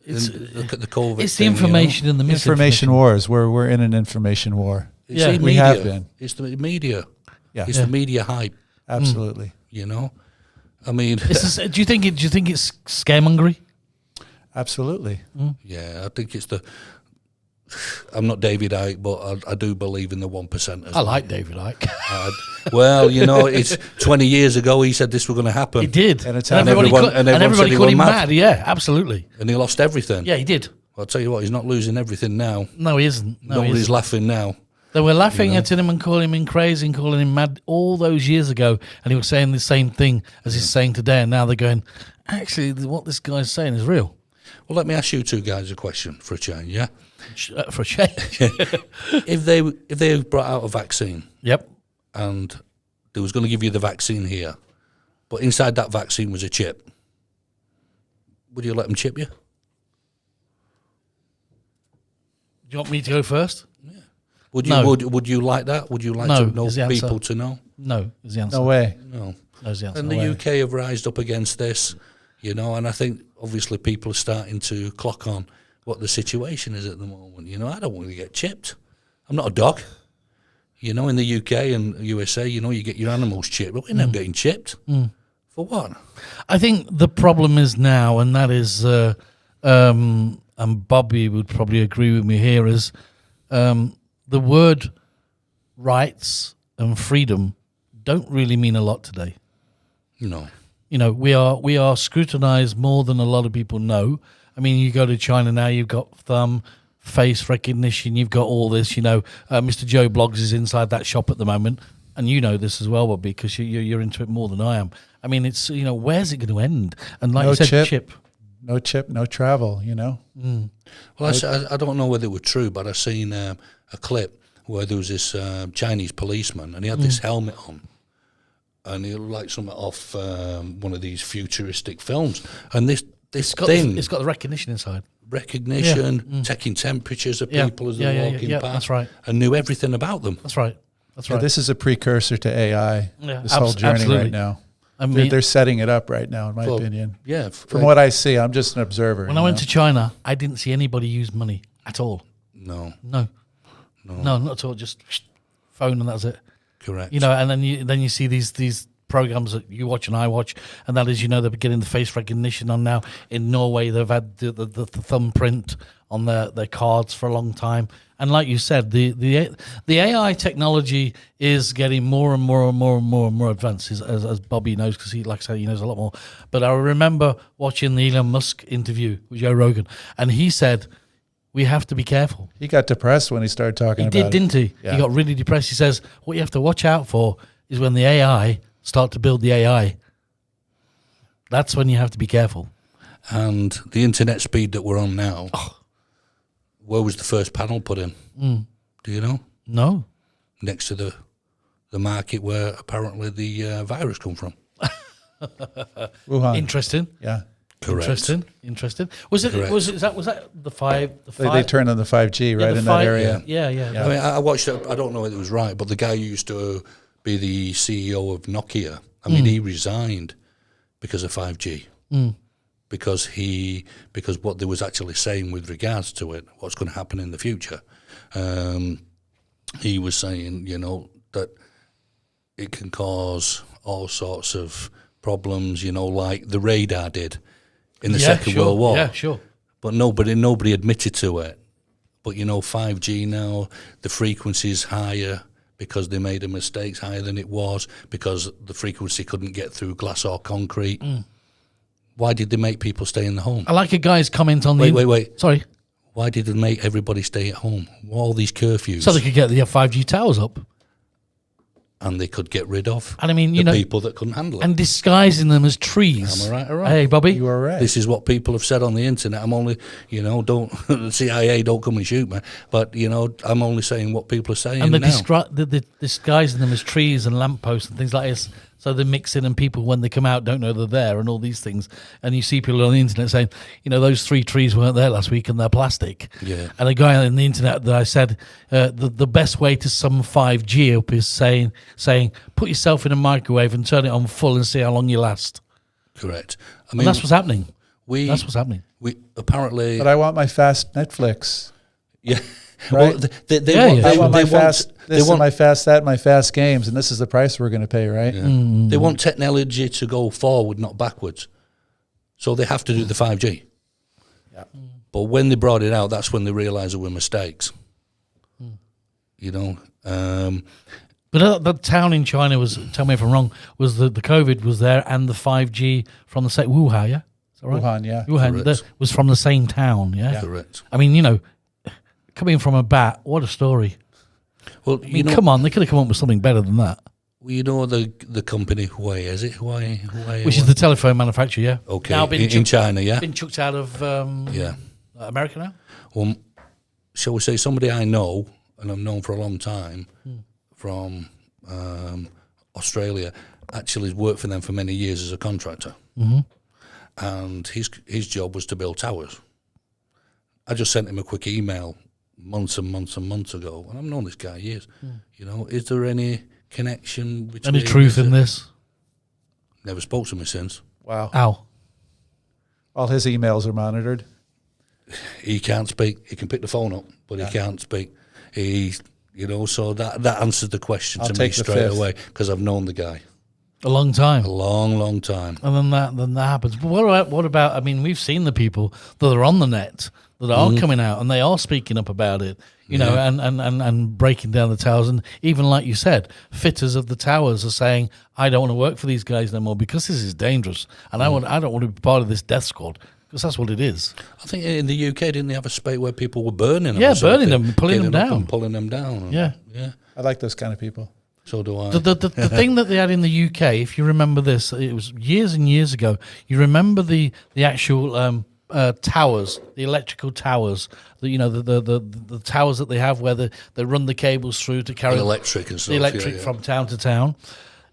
S4: Look at the COVID.
S2: It's the information and the misinformation.
S3: Information wars. We're in an information war.
S4: It's the
S3: we
S4: media.
S3: have been.
S4: It's the media.
S3: Yeah,
S4: It's the media hype.
S3: absolutely.
S4: I mean,
S2: Do you think it's scaremongery?
S3: Absolutely.
S4: yeah, I think it's I'm not David Icke, but I do believe in the 1%.
S2: I like David Icke.
S4: Well, it's 20 years ago he said this was going to happen.
S2: He did.
S3: And it's
S2: everybody
S4: said he
S2: called him
S4: went
S2: mad. Yeah, absolutely.
S4: And he lost everything.
S2: Yeah, he did.
S4: I'll tell you what, he's not losing everything now.
S2: No, he isn't. No,
S4: Nobody's laughing now.
S2: They were laughing at him and calling him crazy and calling him mad all those years ago, and he was saying the same thing as he's saying today. And now they're going, actually, what this guy's saying is real.
S4: Well, let me ask you two guys a question for a change, yeah?
S2: For a change.
S4: If they brought out a vaccine
S2: Yep.
S4: and they was going to give you the vaccine here, but inside that vaccine was a chip, would you let them chip you?
S2: Do you want me to go first?
S4: Would you?
S2: No.
S4: Would you like that? Would you like
S2: No,
S4: to know
S2: is the answer.
S4: people to know?
S2: No, is the answer.
S3: No way.
S4: No.
S2: No, is the answer.
S4: And
S2: No
S4: the
S2: way.
S4: UK have rised up against this, and I think obviously people are starting to clock on what the situation is at the moment. I don't want to get chipped. I'm not a dog. In the UK and USA, you get your animals chipped, but we're not getting chipped. For what?
S2: I think the problem is now, and that is, and Bobby would probably agree with me here, is the word rights and freedom don't really mean a lot today.
S4: No.
S2: We are scrutinized more than a lot of people know. I mean, you go to China now, you've got thumb, face recognition, you've got all this, Mr. Joe Bloggs is inside that shop at the moment, and you know this as well, Bobby, because you're into it more than I am. I mean, it's, where's it going to end? And like
S3: No
S2: you said,
S3: chip. No chip, no travel,
S4: Well, I don't know whether it was true, but I seen a clip where there was this Chinese policeman, and he had this helmet on, and he looked like something off one of these futuristic films. And this
S2: it's got the recognition inside.
S4: Recognition, taking temperatures of people as they're walking past.
S2: That's right.
S4: And knew everything about them.
S2: That's right. That's
S3: Yeah,
S2: right.
S3: this is a precursor to AI,
S2: Yeah,
S3: this whole journey
S2: absolutely.
S3: right now.
S2: I mean,
S3: They're setting it up right now, in my opinion.
S4: Yeah.
S3: From what I see, I'm just an observer.
S2: when I went to China, I didn't see anybody use money at all.
S4: No.
S2: No. No, not at all. Just phone and that's it.
S4: Correct.
S2: You know, and then you see these programs that you watch and I watch, and that is, you know, they're getting the face recognition on now. In Norway, they've had the thumbprint on their cards for a long time. And like you said, the AI technology is getting more and more and more and more and more advanced, as Bobby knows, because he, like I said, he knows a lot more. But I remember watching the Elon Musk interview with Joe Rogan, and he said, we have to be careful.
S3: He got depressed when he started talking about it.
S2: He did, didn't he?
S3: Yeah.
S2: He got really depressed. He says, what you have to watch out for is when the AI start to build the AI. That's when you have to be careful.
S4: And the internet speed that we're on now, where was the first panel put in? Do you know?
S2: No.
S4: Next to the market where apparently the virus come from.
S3: Wuhan.
S2: Interesting.
S3: Yeah.
S4: Correct.
S2: Interesting. Was it?
S4: Correct.
S2: Was that the 5?
S3: They turned on the 5G right in that area.
S2: Yeah.
S4: I mean, I watched it. I don't know if it was right, but the guy who used to be the CEO of Nokia, I mean, he resigned because of 5G. Because what they was actually saying with regards to it, what's going to happen in the future. He was saying, you know, that it can cause all sorts of problems, you know, like the radar did in the Second World War.
S2: Yeah, sure.
S4: But nobody admitted to it. But, you know, 5G now, the frequency is higher because they made a mistake, higher than it was, because the frequency couldn't get through glass or concrete. Why did they make people stay in the home?
S2: I like a guy's comment on
S4: Wait.
S2: Sorry.
S4: Why did they make everybody stay at home? All these curfews.
S2: So they could get the 5G towers up.
S4: And they could get rid of
S2: And I mean,
S4: the people that couldn't handle it.
S2: And disguising them as trees.
S4: Am I right or wrong?
S2: Hey, Bobby.
S3: You are right.
S4: This is what people have said on the internet. I'm only, you know, don't the CIA don't come and shoot me. But, you know, I'm only saying what people are saying
S2: And
S4: now.
S2: they're disguising them as trees and lampposts and things like this. So they mix in, and people, when they come out, don't know they're there, and all these things. And you see people on the internet saying, you know, those 3 trees weren't there last week, and they're plastic.
S4: Yeah.
S2: And a guy on the internet that I said, the best way to sum 5G up is saying, put yourself in a microwave and turn it on full and see how long you last.
S4: Correct. I
S2: And
S4: mean,
S2: that's what's happening.
S4: that's
S2: what's happening.
S4: We apparently.
S3: But I want my fast Netflix.
S4: Yeah.
S3: Right?
S4: Well, they
S2: Yeah,
S4: want,
S2: yeah.
S3: I
S4: they,
S3: want
S4: they
S3: my
S4: want,
S3: fast
S4: they
S3: this and
S4: want,
S3: my fast that and my fast games, and this is the price we're going to pay, right?
S4: yeah. They want technology to go forward, not backwards. So they have to do the 5G.
S3: Yeah.
S4: But when they brought it out, that's when they realised there were mistakes. You know.
S2: But the town in China was, tell me if I'm wrong, was the COVID was there, and the 5G from the same, Wuhan, yeah? Is that right?
S3: Wuhan, yeah.
S2: Wuhan
S4: Correct.
S2: was from the same town, yeah?
S4: Correct.
S2: I mean, you know, coming from a bat, what a story.
S4: Well,
S2: I mean, come on, they could have come up with something better than that.
S4: Well, you know the company Huawei, is it Huawei?
S2: Which is the telephone manufacturer, yeah?
S4: Okay,
S2: Now been
S4: in China, yeah?
S2: Been chucked out of
S4: Yeah.
S2: America now?
S4: Well, shall we say somebody I know, and I've known for a long time, from Australia, actually has worked for them for many years as a contractor. And his job was to build towers. I just sent him a quick email months and months and months ago, and I've known this guy years. You know, is there any connection between...
S2: Any truth in this?
S4: Never spoke to me since.
S3: Wow.
S2: Ow.
S3: All his emails are monitored.
S4: He can't speak. He can pick the phone up, but he can't speak. You know, so that answers the question
S3: I'll
S4: to me
S3: take the
S4: straight
S3: fifth.
S4: away, because I've known the guy
S2: A long time.
S4: a long, long time.
S2: And then that happens. But what about, I mean, we've seen the people that are on the net that are coming out, and they are speaking up about it, you know, and breaking down the towers. And even like you said, fitters of the towers are saying, I don't want to work for these guys no more because this is dangerous. And I don't want to be part of this death squad, because that's what it is.
S4: I think in the UK, didn't they have a spate where people were burning them?
S2: Yeah,
S4: or something?
S2: burning them, pulling them
S4: Getting up
S2: down.
S4: and pulling them down.
S2: Yeah.
S4: Yeah.
S3: I like those kind of people.
S4: So do I.
S2: The thing that they had in the UK, if you remember this, it was years and years ago. You remember the actual towers, the electrical towers, the towers that they have where they run the cables through to carry
S4: And electric and stuff.
S2: the electric from town to town.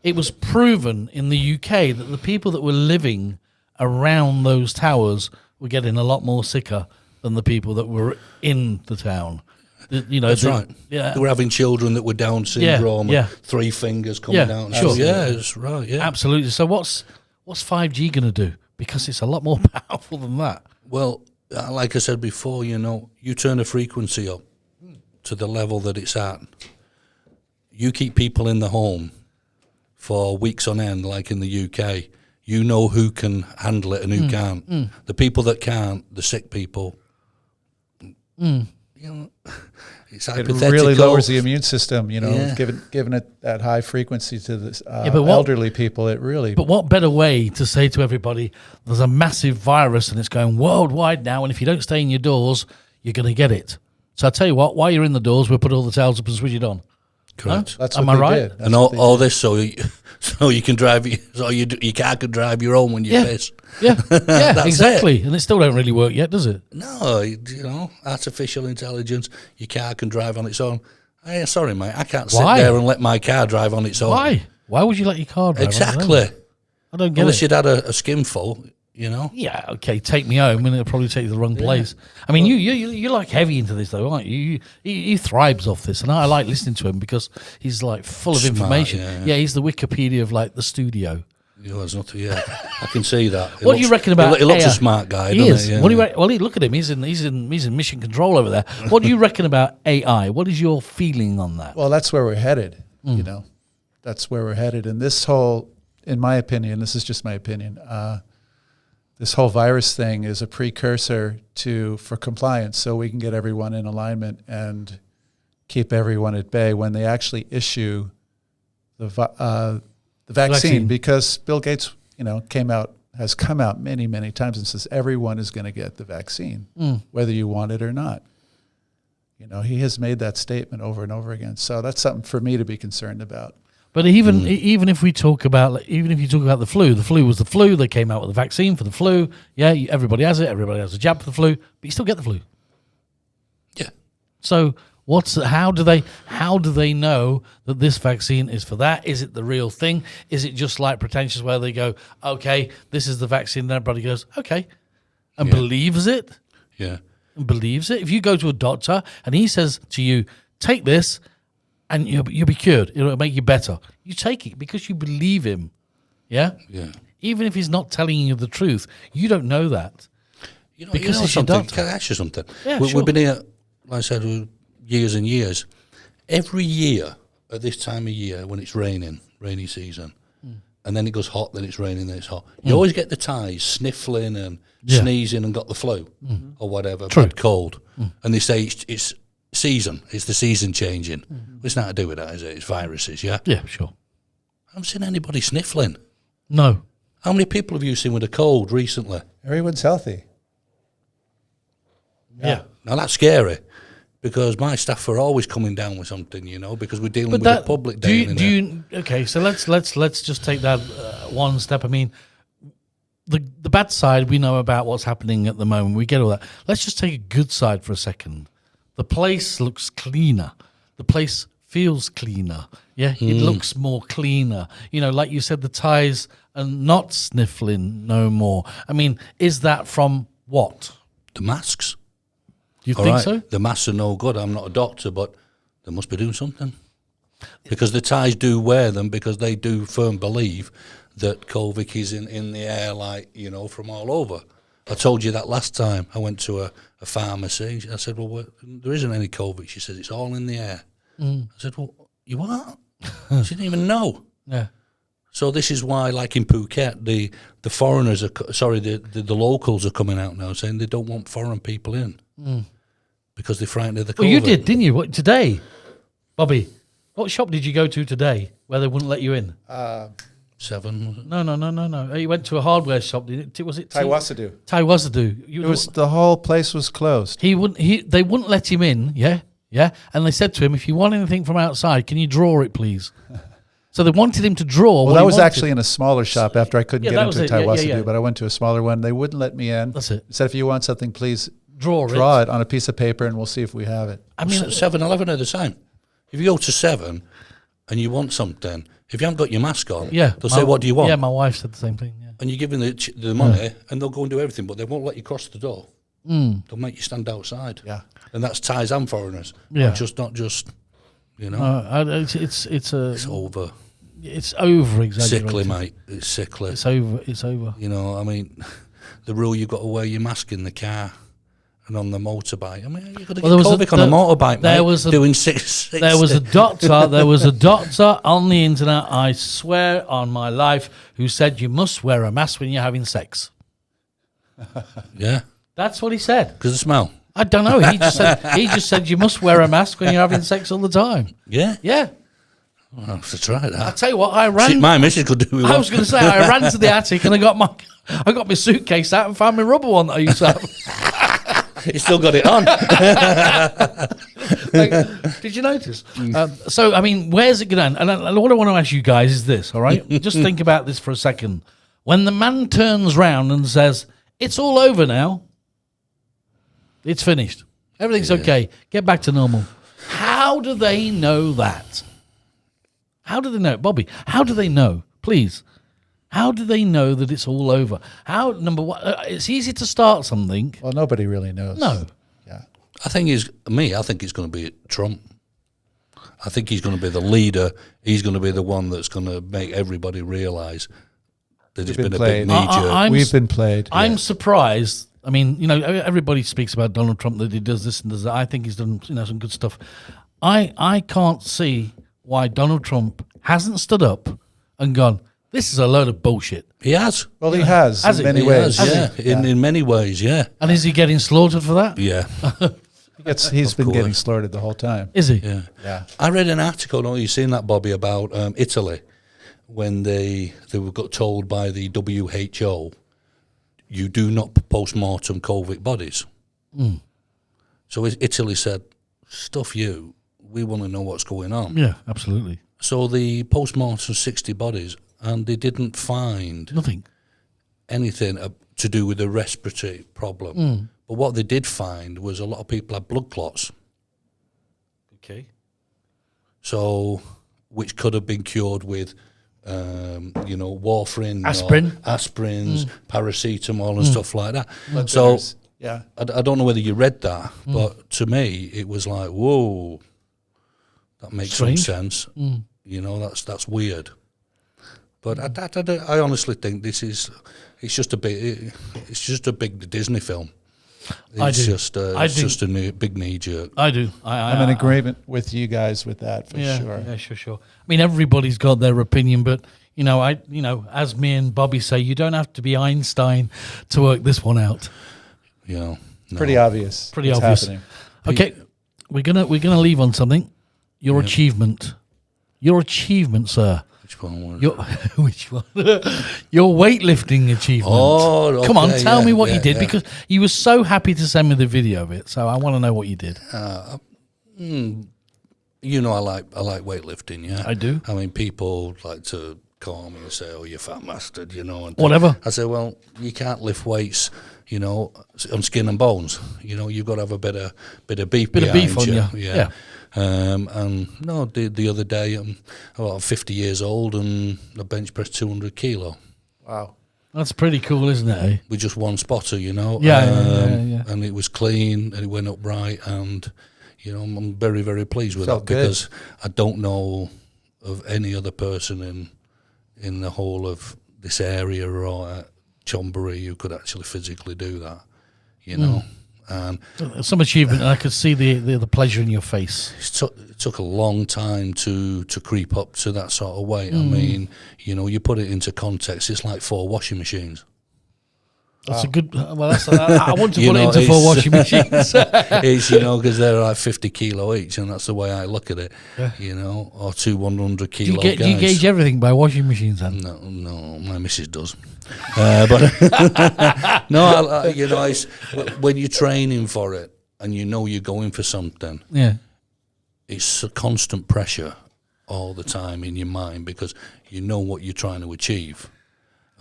S2: It was proven in the UK that the people that were living around those towers were getting a lot more sicker than the people that were in the town. You know,
S4: That's right.
S2: Yeah,
S4: They were having children that were Down syndrome,
S2: yeah.
S4: and 3 fingers coming
S2: Yeah,
S4: out.
S2: sure.
S4: Yeah, that's right. Yeah.
S2: absolutely. So what's 5G going to do? Because it's a lot more powerful than that.
S4: Well, like I said before, you know, you turn a frequency up to the level that it's at, you keep people in the home for weeks on end, like in the UK, you know who can handle it and who can't. The people that can't, the sick people, you know, it's hypothetical.
S3: It really lowers the immune system, you know, giving it that high frequency to the elderly people. It really.
S2: But what better way to say to everybody, there's a massive virus and it's going worldwide now, and if you don't stay in your doors, you're going to get it. So I tell you what, while you're in the doors, we'll put all the towels up and switch it on.
S4: Correct.
S3: That's
S2: Am
S3: what
S2: I
S3: they
S2: right?
S3: did. That's
S4: And all this so you can drive, so your car can drive your own when you piss.
S2: Yeah,
S4: That's
S2: exactly. And it still don't really work yet, does it?
S4: No, you know, artificial intelligence, your car can drive on its own. Hey, sorry, mate, I can't sit there and let my car drive on its own.
S2: Why? Why would you let your car drive?
S4: Exactly.
S2: I don't get
S4: Unless
S2: it.
S4: you'd had a skinful, you know.
S2: Yeah, okay, take me home, and it'll probably take you to the wrong place. I mean, you're like heavy into this, though, aren't you? He thrives off this, and I like listening to him because he's like full of
S4: Smart,
S2: information.
S4: yeah.
S2: He's the Wikipedia of like the studio.
S4: There's nothing. Yeah, I can see that.
S2: What do you reckon about
S4: He looks
S2: AI?
S4: a smart guy.
S2: He
S4: doesn't
S2: is.
S4: He? Yeah.
S2: What do you well, look at him. He's in mission control over there. What do you reckon about AI? What is your feeling on that?
S3: Well, that's where we're headed. You know, that's where we're headed. And this whole, in my opinion, this is just my opinion. This whole virus thing is a precursor for compliance, so we can get everyone in alignment and keep everyone at bay when they actually issue the vaccine. Because Bill Gates, you know, has come out many, many times and says everyone is going to get the vaccine, whether you want it or not. You know, he has made that statement over and over again. So that's something for me to be concerned about.
S2: But even if you talk about the flu was the flu. They came out with a vaccine for the flu. Yeah, everybody has it. Everybody has a jab for the flu, but you still get the flu.
S4: Yeah.
S2: So how do they know that this vaccine is for that? Is it the real thing? Is it just like pretentious where they go, okay, this is the vaccine, and everybody goes, okay, and believes it?
S4: Yeah.
S2: And believes it. If you go to a doctor and he says to you, take this, and you'll be cured. It'll make you better. You take it because you believe him. Yeah?
S4: Yeah.
S2: Even if he's not telling you the truth, you don't know that. Because he's your
S4: something.
S2: doctor.
S4: Can I ask you something?
S2: Yeah,
S4: We've
S2: sure.
S4: been here, like I said, years and years. Every year at this time of year when it's rainy season, and then it goes hot, then it's raining, then it's hot. You always get the Thais sniffling and sneezing and got the flu or whatever, bad cold. And they say it's season. It's the season changing. It's nothing to do with that, is it? It's viruses, yeah?
S2: Yeah, sure.
S4: I haven't seen anybody sniffling.
S2: No.
S4: How many people have you seen with a cold recently?
S3: Everyone's healthy.
S2: Yeah.
S4: Now that's scary because my staff are always coming down with something, you know, because we're dealing with the public down in there.
S2: Okay, so let's just take that one step. I mean, the bad side, we know about what's happening at the moment. We get all that. Let's just take a good side for a second. The place looks cleaner. The place feels cleaner. Yeah, it looks more cleaner. You know, like you said, the Thais are not sniffling no more. I mean, is that from what?
S4: The masks.
S2: Do you think so?
S4: The masks are no good. I'm not a doctor, but they must be doing something. Because the Thais do wear them because they do firm believe that COVID is in the air, like, you know, from all over. I told you that last time. I went to a pharmacy. I said, well, there isn't any COVID. She said, it's all in the air. I said, well, you what? She didn't even know.
S2: Yeah.
S4: So this is why, like in Phuket, the foreigners are, the locals are coming out now saying they don't want foreign people in because they're frightened of the COVID.
S2: Well, you did, didn't you? What, today, Bobby? What shop did you go to today where they wouldn't let you in?
S4: 7, was it?
S2: No. You went to a hardware shop. Was it
S3: Taiwasadu.
S2: Taiwasadu.
S3: The whole place was closed.
S2: They wouldn't let him in. Yeah. And they said to him, if you want anything from outside, can you draw it, please? So they wanted him to draw.
S3: Well, that was actually in a smaller shop after I couldn't get into Taiwasadu,
S2: yeah.
S3: but I went to a smaller one. They wouldn't let me in.
S2: That's it.
S3: They said, if you want something, please
S2: draw
S3: it on a piece of paper and we'll see if we have it.
S2: I mean,
S4: 7-Eleven are the same. If you go to 7 and you want something, if you haven't got your mask on, they'll say, what do you want?
S2: Yeah, my wife said the same thing. Yeah.
S4: And you give them the money and they'll go and do everything, but they won't let you cross the door. They'll make you stand outside.
S3: Yeah.
S4: And that's Thais and foreigners.
S2: Yeah.
S4: Not just, you know.
S2: It's
S4: over.
S2: It's over exaggerated.
S4: Sickly, mate. It's sickly.
S2: It's over.
S4: You know, I mean, the rule you've got to wear your mask in the car and on the motorbike. I mean, you could have got COVID on a motorbike, mate, doing 660.
S2: There was a doctor on the internet, I swear on my life, who said you must wear a mask when you're having sex.
S4: Yeah.
S2: That's what he said.
S4: Because of the smell?
S2: I don't know. He just said you must wear a mask when you're having sex all the time.
S4: Yeah?
S2: Yeah.
S4: I'll have to try that.
S2: I tell you what, I ran.
S4: My missus could do it.
S2: I was going to say, I ran to the attic and I got my suitcase out and found my rubber one that I used to have.
S4: You still got it on.
S2: Did you notice? So, I mean, where's it going to end? And what I want to ask you guys is this, all right? Just think about this for a second. When the man turns round and says, it's all over now, it's finished, everything's okay, get back to normal. How do they know that? How do they know? Bobby, how do they know? Please. How do they know that it's all over? How, number one, it's easy to start something.
S3: Well, nobody really knows.
S2: No.
S3: Yeah.
S4: I think it's going to be Trump. I think he's going to be the leader. He's going to be the one that's going to make everybody realise that it's been a big knee-jerk.
S3: We've been played.
S2: I'm surprised. I mean, you know, everybody speaks about Donald Trump, that he does this and does that. I think he's done, you know, some good stuff. I can't see why Donald Trump hasn't stood up and gone, this is a load of bullshit.
S4: He has.
S3: Well, he has in many ways.
S4: In many ways, yeah.
S2: And is he getting slaughtered for that?
S4: Yeah.
S3: He's been getting slaughtered the whole time.
S2: Is he?
S3: Yeah.
S4: I read an article, don't you seen that, Bobby, about Italy, when they got told by the WHO, you do not post-mortem COVID bodies. Mm. So Italy said, stuff you, we want to know what's going on.
S2: Yeah, absolutely.
S4: So the post-mortem 60 bodies, and they didn't find anything to do with the respiratory problem. Mm. But what they did find was a lot of people had blood clots.
S2: Okay.
S4: So, which could have been cured with, warfarin, aspirins, paracetamol, and stuff like that. So, yeah, I don't know whether you read that, but to me, it was like, whoa, that makes some sense. Mm. You know, that's weird. But I honestly think it's just a big Disney film. It's just a big knee jerk.
S2: I do.
S3: I'm in agreement with you guys with that for sure.
S2: Yeah, sure. I mean, everybody's got their opinion, but as me and Bobby say, you don't have to be Einstein to work this one out.
S4: No.
S3: Pretty obvious.
S2: Pretty obvious. Happening. Okay, we're gonna leave on something. Your achievement, sir.
S4: Which one?
S2: Which one? Your weightlifting achievement.
S4: Oh, okay,
S2: come on, tell me what you did, because you were so happy to send me the video of it. So I want to know what you did.
S4: You know, I like weightlifting. Yeah,
S2: I do.
S4: I mean, people like to call me and say, "Oh, you fat bastard," you know, and
S2: whatever.
S4: I say, "Well, you can't lift weights, you know, on skin and bones. You know, you've got to have a bit of beef,
S2: on you.
S4: Yeah. And no, the other day I'm about 50 years old and I bench press 200 kilo.
S3: Wow,
S2: that's pretty cool, isn't it? Eh?
S4: With just one spotter, you know.
S2: Yeah.
S4: And it was clean and it went up right, and you know, I'm very, very pleased with that, because I don't know of any other person in the whole of this area or at Chonburi who could actually physically do that, you know. And
S2: some achievement, and I could see the pleasure in your face.
S4: It took a long time to creep up to that sort of weight. I mean, you know, you put it into context, it's like 4 washing machines.
S2: That's a good. Well, I want to put it into 4 washing machines.
S4: It's, you know, because they're like 50 kilo each, and that's the way I look at it. Yeah. You know, or 2 100 kilo guys.
S2: Do you gauge everything by washing machines then?
S4: No, my missus does. But no, you know, when you're training for it and you know you're going for something, it's a constant pressure all the time in your mind, because you know what you're trying to achieve,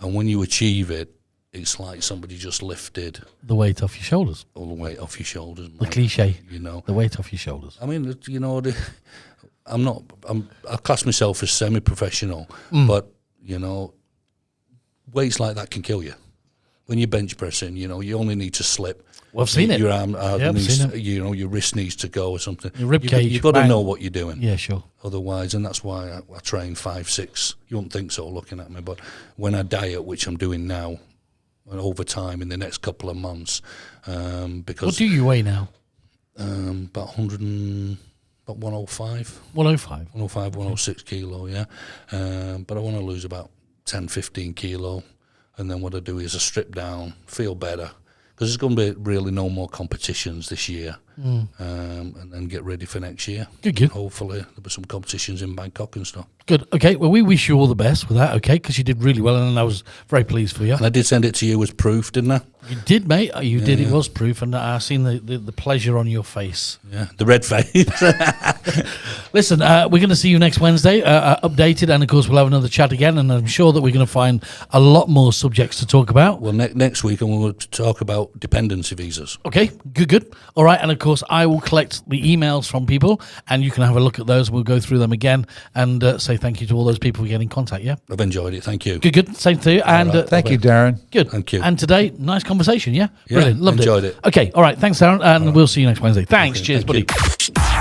S4: and when you achieve it, it's like somebody just lifted
S2: the weight off your shoulders.
S4: All the weight off your shoulders.
S2: The cliche,
S4: you know,
S2: the weight off your shoulders.
S4: I mean, you know, I class myself as semi-professional, but you know, weights like that can kill you. When you're bench pressing, you know, you only need to slip.
S2: Well, I've seen it.
S4: Your arm needs, you know, your wrist needs to go or something.
S2: Your rib cage.
S4: You've got to know what you're doing.
S2: Yeah, sure.
S4: Otherwise, and that's why I train 5, 6. You wouldn't think so looking at me, but when I diet, which I'm doing now, over time in the next couple of months. Because
S2: what do you weigh now?
S4: About 105.
S2: 105?
S4: 105, 106 kilo, yeah. But I want to lose about 10, 15 kilo. And then what I do is I strip down, feel better. Because there's going to be really no more competitions this year. And then get ready for next year.
S2: Good.
S4: Hopefully there'll be some competitions in Bangkok and stuff.
S2: Good. Okay. Well, we wish you all the best with that, okay? Because you did really well, and I was very pleased for you.
S4: And I did send it to you as proof, didn't I?
S2: You did, mate. You did. It was proof, and I've seen the pleasure on your face.
S4: Yeah, the red face.
S2: Listen, we're going to see you next Wednesday, updated, and of course we'll have another chat again, and I'm sure that we're going to find a lot more subjects to talk about.
S4: Well, next week I'm going to talk about dependency visas.
S2: Okay, good. All right, and of course I will collect the emails from people, and you can have a look at those. We'll go through them again and say thank you to all those people who get in contact, yeah?
S4: I've enjoyed it, thank you.
S2: Good. Same to you. And
S3: Thank you, Darren.
S2: Good.
S4: Thank you.
S2: And today, nice conversation, yeah? Brilliant, loved
S4: enjoyed it.
S2: Okay, all right, thanks, Darren, and we'll see you next Wednesday. Thanks, cheers, buddy.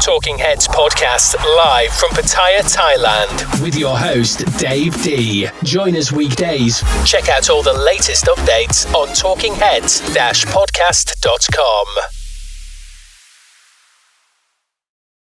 S1: Talking Heads podcast live from Pattaya, Thailand, with your host Dave D. Join us weekdays. Check out all the latest updates on talkingheads-podcast.com.